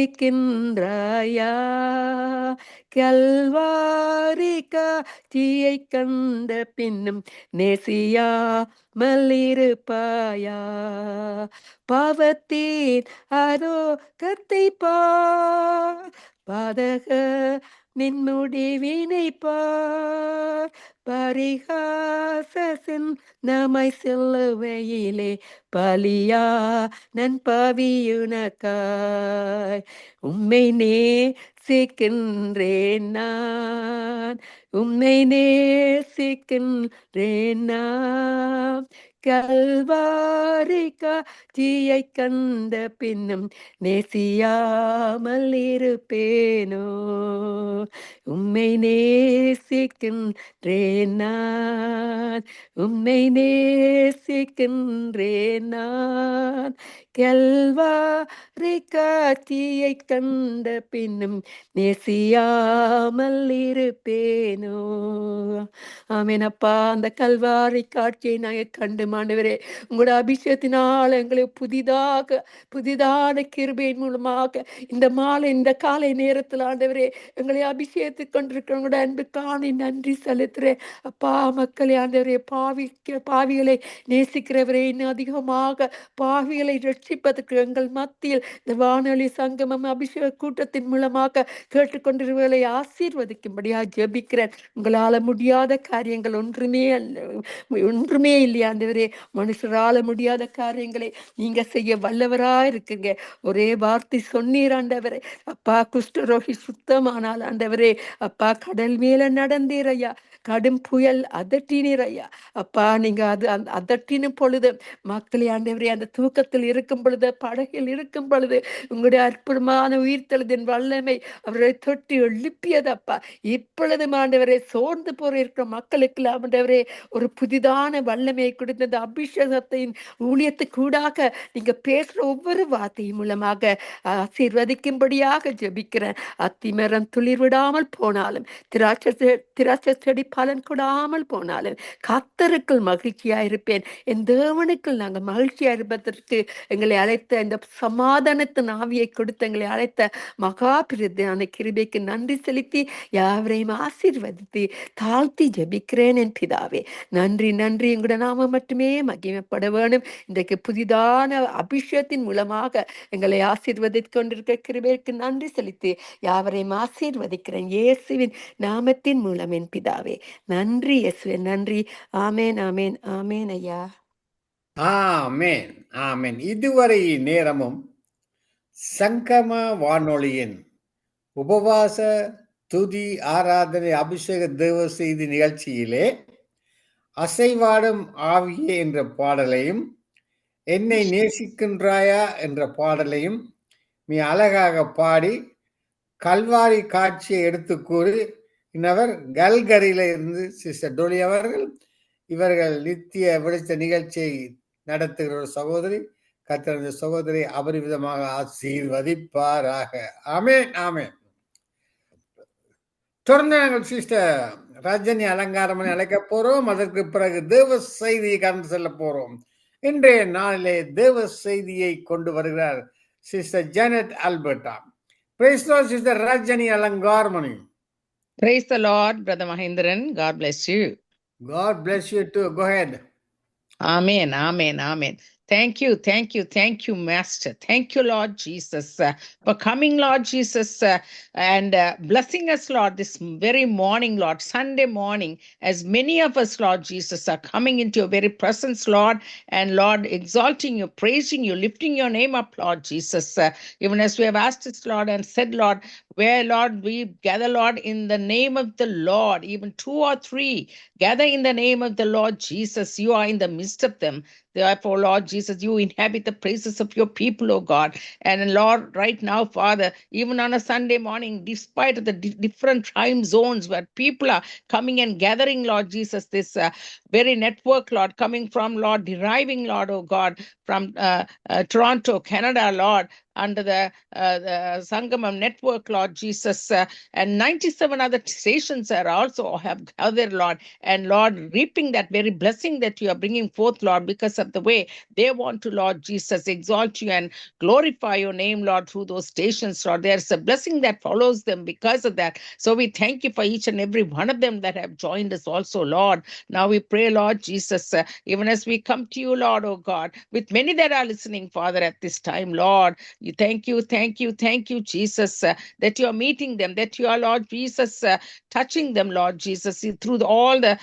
கல்வாரி காட்சியை கண்ட பின்னும் நேசியாமலிருப்பாயா பாவத்தின் அதோ கத்தை பார் பாதக நின் முடிவினை பார் பரிகாசின் நம்மை சிலுவையிலே பலியா நன் பாவியுனக்காய் உம்மை நேசிக்கின்றேன் நான் உம்மை நேசிக்கின்றேன் நான் கல்வாரி காட்சியை கண்ட பின்னும் நேசியாமல் இருப்பேனோ உம்மை நேசிக்கின்றேன் நான் உம்மை நேசிக்கின்றேன் நான் கல்வாரி காட்சியை கண்ட பின்னும் நேசியாமல் இருப்பேனோ ஆமேனப்பா அந்த கல்வாரி காட்சியை நாங்கள் கண்டு ஆண்டவரே உங்களோட அபிஷேகத்தினால் எங்களை புதிதான கிருபையின் மூலமாக இந்த காலை நேரத்தில் ஆண்டவரே எங்களை அபிஷேகத்துக் கொண்டிருக்கிற உங்களோட அன்புக்கான நன்றி செலுத்துறேன் அப்பா மக்களை ஆண்டவரே பாவிகளை நேசிக்கிறவரே இன்னும் அதிகமாக பாவிகளை ரட்சிப்பதற்கு எங்கள் மத்தியில் இந்த வானொலி சங்கமம் அபிஷேக கூட்டத்தின் மூலமாக கேட்டுக்கொண்டிருவர்களை ஆசீர்வதிக்கும்படியா ஜெபிக்கிறேன் உங்களால முடியாத காரியங்கள் ஒன்றுமே இல்லையா ஆண்டவரே மனுஷரால முடியாத காரியங்களை நீங்க செய்ய வல்லவராய் இருக்குங்க ஒரே வார்த்தை சொன்னீர் ஆண்டவரே அப்பா குஷ்டரோகி சுத்தமானால் ஆண்டவரே அப்பா கடல் மேல நடந்தீரையா கடும் புயல் அதட்டினீர் ஐயா அப்பா நீங்க அது அதட்டின பொழுது மக்களை ஆண்டவரே அந்த தூக்கத்தில் இருக்கும் பொழுது படகில் இருக்கும் பொழுது உங்களுடைய அற்புதமான உயிர்த்தெழுதின் வல்லமை அவரை தொட்டி எழுப்பியதப்பா இப்பொழுது ஆண்டவரே சோர்ந்து போற இருக்கிற மக்களுக்கு ஆண்டவரே ஒரு புதிதான வல்லமையை கொடுத்த அபிஷேகத்தின் ஊழியத்துக்கூடாக நீங்க பேசுற ஒவ்வொரு வார்த்தையும் மூலமாக ஆசீர்வதிக்கும்படியாக ஜெபிக்கிறேன் அத்திமரம் துளிர் விடாமல் போனாலும் திராட்சை செடி பலன் கொடாமல் போனாலும் கர்த்தருக்குள் மகிழ்ச்சியா இருப்பேன் என் தேவனுக்குள் நாங்கள் மகிழ்ச்சியா இருப்பதற்கு எங்களை அழைத்த இந்த சமாதானத்தின் ஆவியை கொடுத்து எங்களை அழைத்த மகாபிரதான கிருபைக்கு நன்றி செலுத்தி யாவரையும் ஆசீர்வதித்து தாழ்த்தி ஜெபிக்கிறேன் என் பிதாவே நன்றி நன்றி எங்களோட நாம மட்டுமே மகிமைப்பட வேணும் இன்றைக்கு புதிதான அபிஷேகத்தின் மூலமாக எங்களை ஆசீர்வதித்து கொண்டிருக்க கிருபைக்கு நன்றி செலுத்தி யாவரையும் ஆசீர்வதிக்கிறேன் இயேசுவின் நாமத்தின் மூலம் என் பிதாவே நன்றி இயேசுவே நன்றி ஆமேன் ஆமேன் ஆமேன் ஐயா ஆமேன் ஆமேன் இதுவரை நேரமும் சங்கம வானொலியின் உபவாச துதி ஆராதனை அபிஷேக தேவ செய்தி நிகழ்ச்சியிலே அசைவாடும் ஆவியே என்ற பாடலையும் என்னை நேசிக்கின்றாயா என்ற பாடலையும் நீ அழகாக பாடி கல்வாரி காட்சியை எடுத்து கூறி இன்னவர் கல்கரியில இருந்து சிஸ்டர் டோலி அவர்கள் இவர்கள் நித்திய விழித்த நிகழ்ச்சியை நடத்துகிற ஒரு சகோதரி கத்திர சகோதரி அபரிவிதமாக ஆசீர்வதிப்பாராக ஆமேன் ஆமேன் தொடர்ந்து நாங்கள் சிஸ்டர் ரஜினி அலங்காரமனை அழைக்க போறோம் அதற்கு பிறகு தேவ செய்தியை கடந்து செல்ல போறோம் இன்றைய நாளிலே தேவ செய்தியை கொண்டு வருகிறார் sister Janet Alberta price the lord sister Rajini Alangaramani Praise the Lord, Brother Mahindran. God bless you. God bless you too. Go ahead. Amen, amen, amen. Thank you, Master. Thank you, Lord Jesus, for coming, Lord Jesus, and blessing us, Lord, this very morning, Lord, Sunday morning, as many of us, Lord Jesus, are coming into your very presence, Lord, and Lord, exalting you, praising you, lifting your name up, Lord Jesus, even as we have asked this, Lord, and said, Lord, where, Lord, we gather, Lord, in the name of the Lord, even 2 or 3 gather in the name of the Lord Jesus, you are in the midst of them. Therefore, Lord Jesus, you inhabit the praises of your people, O God. And Lord, right now, Father, even on a Sunday morning, despite the different time zones where people are coming and gathering, Lord Jesus, this very network, Lord, coming from, Lord, deriving, Lord, oh God, from Toronto, Canada, Lord, under the Sangamam network, Lord Jesus, and 97 other stations are also have gathered, Lord, and Lord, reaping that very blessing that you are bringing forth, Lord, because of the way they want to, Lord Jesus, exalt you and glorify your name, Lord, through those stations, Lord. There's a blessing that follows them because of that. So we thank you for each and every one of them that have joined us also, Lord. Now we pray, Lord Jesus, even as we come to you, Lord, oh God, with many that are listening, Father, at this time, Lord, you thank you, Jesus, that you are meeting them, that you are, Lord Jesus, touching them, Lord Jesus, through all the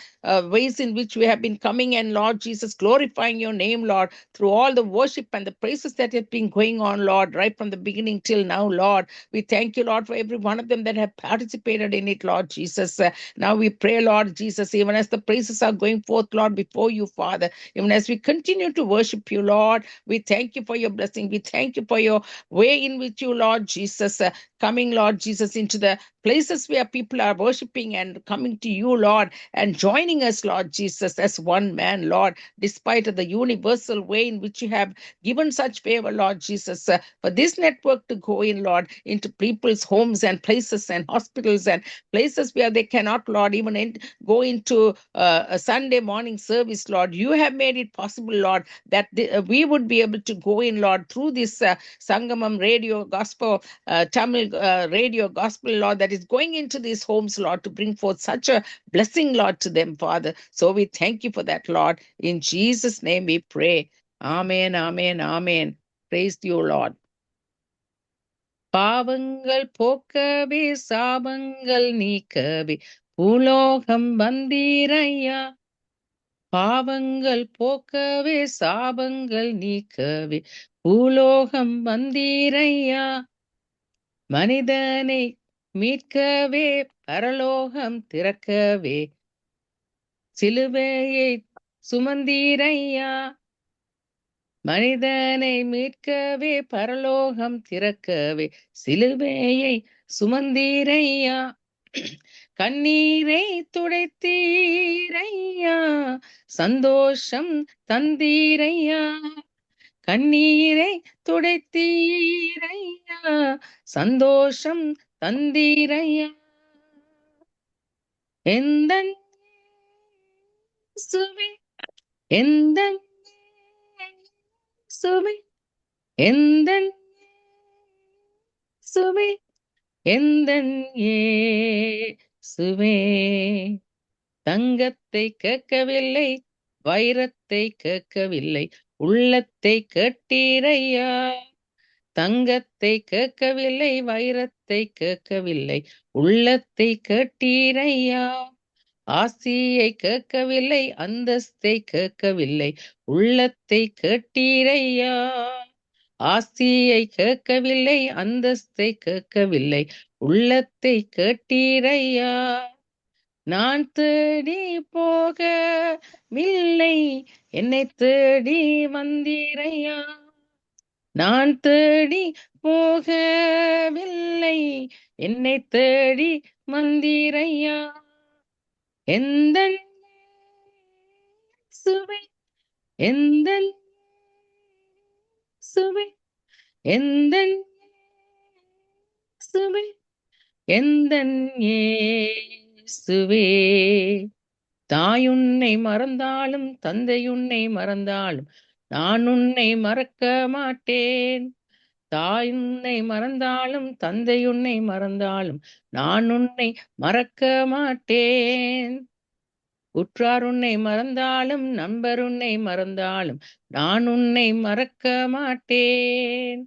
ways in which we have been coming, and Lord Jesus, glorifying your name, Lord, through all the worship and the praises that have been going on, Lord, right from the beginning till now, Lord. We thank you, Lord, for every one of them that have participated in it, Lord Jesus. Now we pray, Lord Jesus, even as the praises are going forth, Lord, before you, Father, even as we continue to worship you, Lord, we thank you for your blessing. We thank you for your way in which you, Lord Jesus, coming, Lord Jesus, into the places where people are worshiping and coming to you, Lord, and joining us, Lord Jesus, as one man, Lord, despite of the universal way in which you have given such favor, Lord Jesus, for this network to go in, Lord, into people's homes and places and hospitals and places where they cannot, Lord, even go into a Sunday morning service, Lord. You have made it possible, Lord, that we would be able to go in, Lord, through this Sangamam radio gospel, Tamil radio gospel, Lord, that is going into these homes, Lord, to bring forth such a blessing, Lord, to them, Father. So we thank you for that, Lord. In Jesus' name we pray. Amen, amen, amen. Praise you, Lord. பாவங்கள் போக்கவே சாபங்கள் நீக்கவே பூலோகம் வந்தீரையா. பாவங்கள் போக்கவே சாபங்கள் நீக்கவே பூலோகம் வந்தீரையா. மனிதனை மீட்கவே பரலோகம் திறக்கவே சிலுவையை சுமந்தீரையா. மனிதனை மீட்கவே பரலோகம் திறக்கவே சிலுவையை சுமந்தீரையா. கண்ணீரை துடைத்தீரையா, சந்தோஷம் தந்தீரையா. கண்ணீரை துடைத்தீரையா, சந்தோஷம் தந்தீரையா. எந்தன் சுவை எந்தன் சுவை எந்தன் சுவை எந்தன் சுவே. தங்கத்தை கேட்கவில்லை, வைரத்தை கேட்கவில்லை, உள்ளத்தை கேட்டீரையா. தங்கத்தை கேட்கவில்லை, வைரத்தை கேட்கவில்லை, உள்ளத்தை கேட்டீரையா. ஆசியை கேட்கவில்லை, அந்தஸ்தை கேட்கவில்லை, உள்ளத்தை கேட்டீரையா. ஆசியை கேட்கவில்லை, அந்தஸ்தை கேட்கவில்லை, உள்ளத்தை கேட்டீரையா. நான் தேடி போகவில்லை, என்னை தேடி வந்தீரையா. நான் தேடி போகவில்லை, என்னை தேடி வந்தீரையா. எந்தன் சுவை எந்தன் சுவை எந்தன் சுவை எந்தன் இயேசுவே. தாயுன்னை மறந்தாலும் தந்தையுன்னை மறந்தாலும் நான் உன்னை மறக்க மாட்டேன். தாய் உன்னை மறந்தாலும் தந்தை உன்னை மறந்தாலும் நான் உன்னை மறக்க மாட்டேன். உற்றார் உன்னை மறந்தாலும் நண்பர் உன்னை மறந்தாலும் நான் உன்னை மறக்க மாட்டேன்.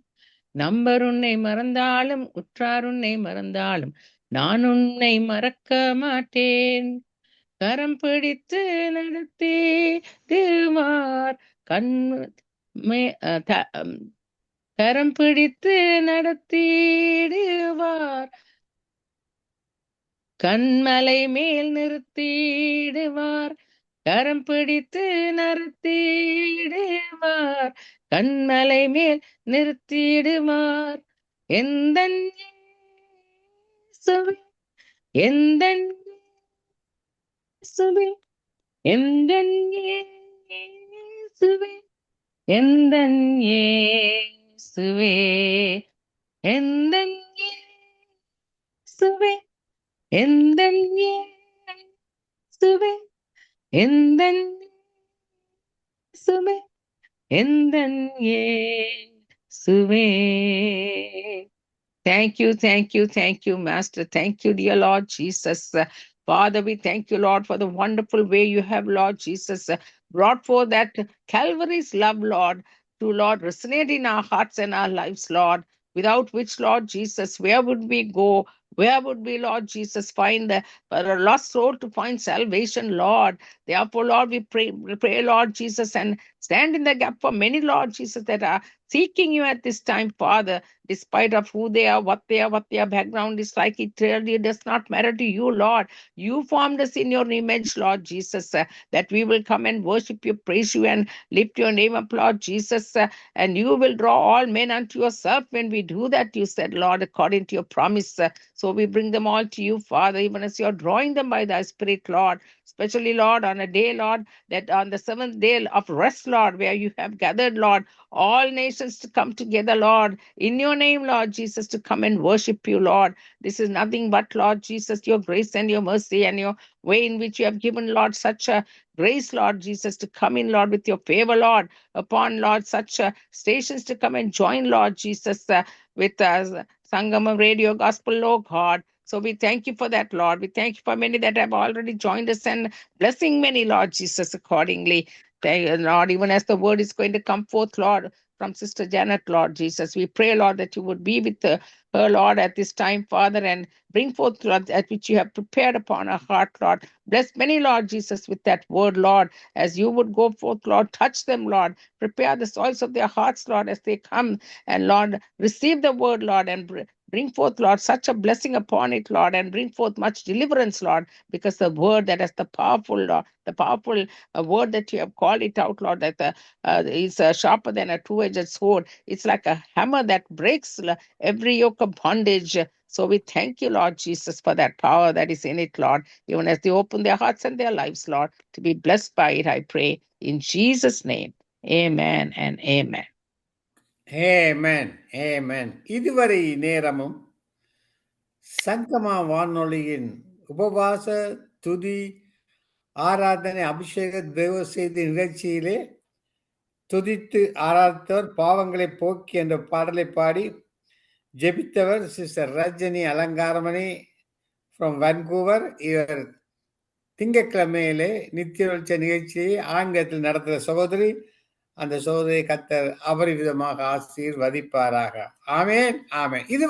நம்பர் உன்னை மறந்தாலும் உற்றார் உன்னை மறந்தாலும் நான் உன்னை மறக்க மாட்டேன். கரம் பிடித்து நடத்திடுவார் கரம் பிடித்து நடத்திடுவார், கண்மலை மேல் நிறுத்திடுவார். கரம் பிடித்து நடத்திடுவார், கண்மலை மேல் நிறுத்திடுவார். எந்தன் இயேசுவே, எந்தன் இயேசுவே, எந்தன் இயேசுவே, எந்தன் இயேசுவே, எந்தன் இயேசுவே, எந்தன் இயேசுவே, எந்தன் இயேசுவே, எந்தன் இயேசுவே. Thank you, thank you, thank you, Master. Thank you, dear Lord Jesus. Father, we thank you, Lord, for the wonderful way you have, Lord Jesus, brought forth that Calvary's love, Lord, to, Lord, resonate in our hearts and our lives, Lord, without which, Lord Jesus, where would we go? Where would we, Lord Jesus, find for a lost soul to find salvation, Lord? Therefore, Lord, we pray, Lord Jesus, and stand in the gap for many, Lord Jesus, that are seeking you at this time, Father, despite of who they are, what their background is like. It really does not matter to you, Lord. You formed us in your image, Lord Jesus, that we will come and worship you, praise you, and lift your name up, Lord Jesus, and you will draw all men unto yourself when we do that, you said, Lord, according to your promise. So we bring them all to you, Father, even as you're drawing them by thy Spirit, Lord, especially, Lord, on a day, Lord, that on the seventh day of rest, Lord, where you have gathered, Lord, all nations to come together, Lord, in your name, Lord Jesus, to come and worship you, Lord. This is nothing but, Lord Jesus, your grace and your mercy and your way in which you have given, Lord, such a grace, Lord Jesus, to come in, Lord, with your favor, Lord, upon, Lord, such stations to come and join, Lord Jesus, with Sangama Radio Gospel, Lord God. So we thank you for that, Lord. We thank you for many that have already joined us and blessing many, Lord Jesus, accordingly. Thank you, Lord, even as the word is going to come forth, Lord, from Sister Janet, Lord Jesus. We pray, Lord, that you would be with her, Lord, at this time, Father, and bring forth, Lord, that which you have prepared upon her heart, Lord. Bless many, Lord Jesus, with that word, Lord, as you would go forth, Lord. Touch them, Lord. Prepare the soils of their hearts, Lord, as they come and, Lord, receive the word, Lord, and bring forth, Lord, such a blessing upon it, Lord, and bring forth much deliverance, Lord, because the word that is the powerful, Lord, the powerful word that you have called it out, Lord, that is sharper than a two-edged sword. It's like a hammer that breaks every yoke of bondage. So we thank you, Lord Jesus, for that power that is in it, Lord, even as they open their hearts and their lives, Lord, to be blessed by it, I pray, in Jesus' name. Amen and amen. Amen, amen. இதுவரை நேரமும் சங்கமா வானொலியின் உபவாச துதி ஆராதனை அபிஷேக தேவ செய்தி நிகழ்ச்சியிலே துதித்து ஆராதித்தவர் பாவங்களை போக்கி என்ற பாடலை பாடி ஜெபித்தவர் sister Rajini Alangaramani from Vancouver. இவர் திங்கட்கிழமையிலே நித்திய வெளிச்ச நிகழ்ச்சியை ஆங்கிலத்தில் நடத்துகிற சகோதரி. அந்த சகோதரி கர்த்தர் அபரிவிதமாக ஆசீர்வதிப்பாராக. ஆமென், ஆமென். இது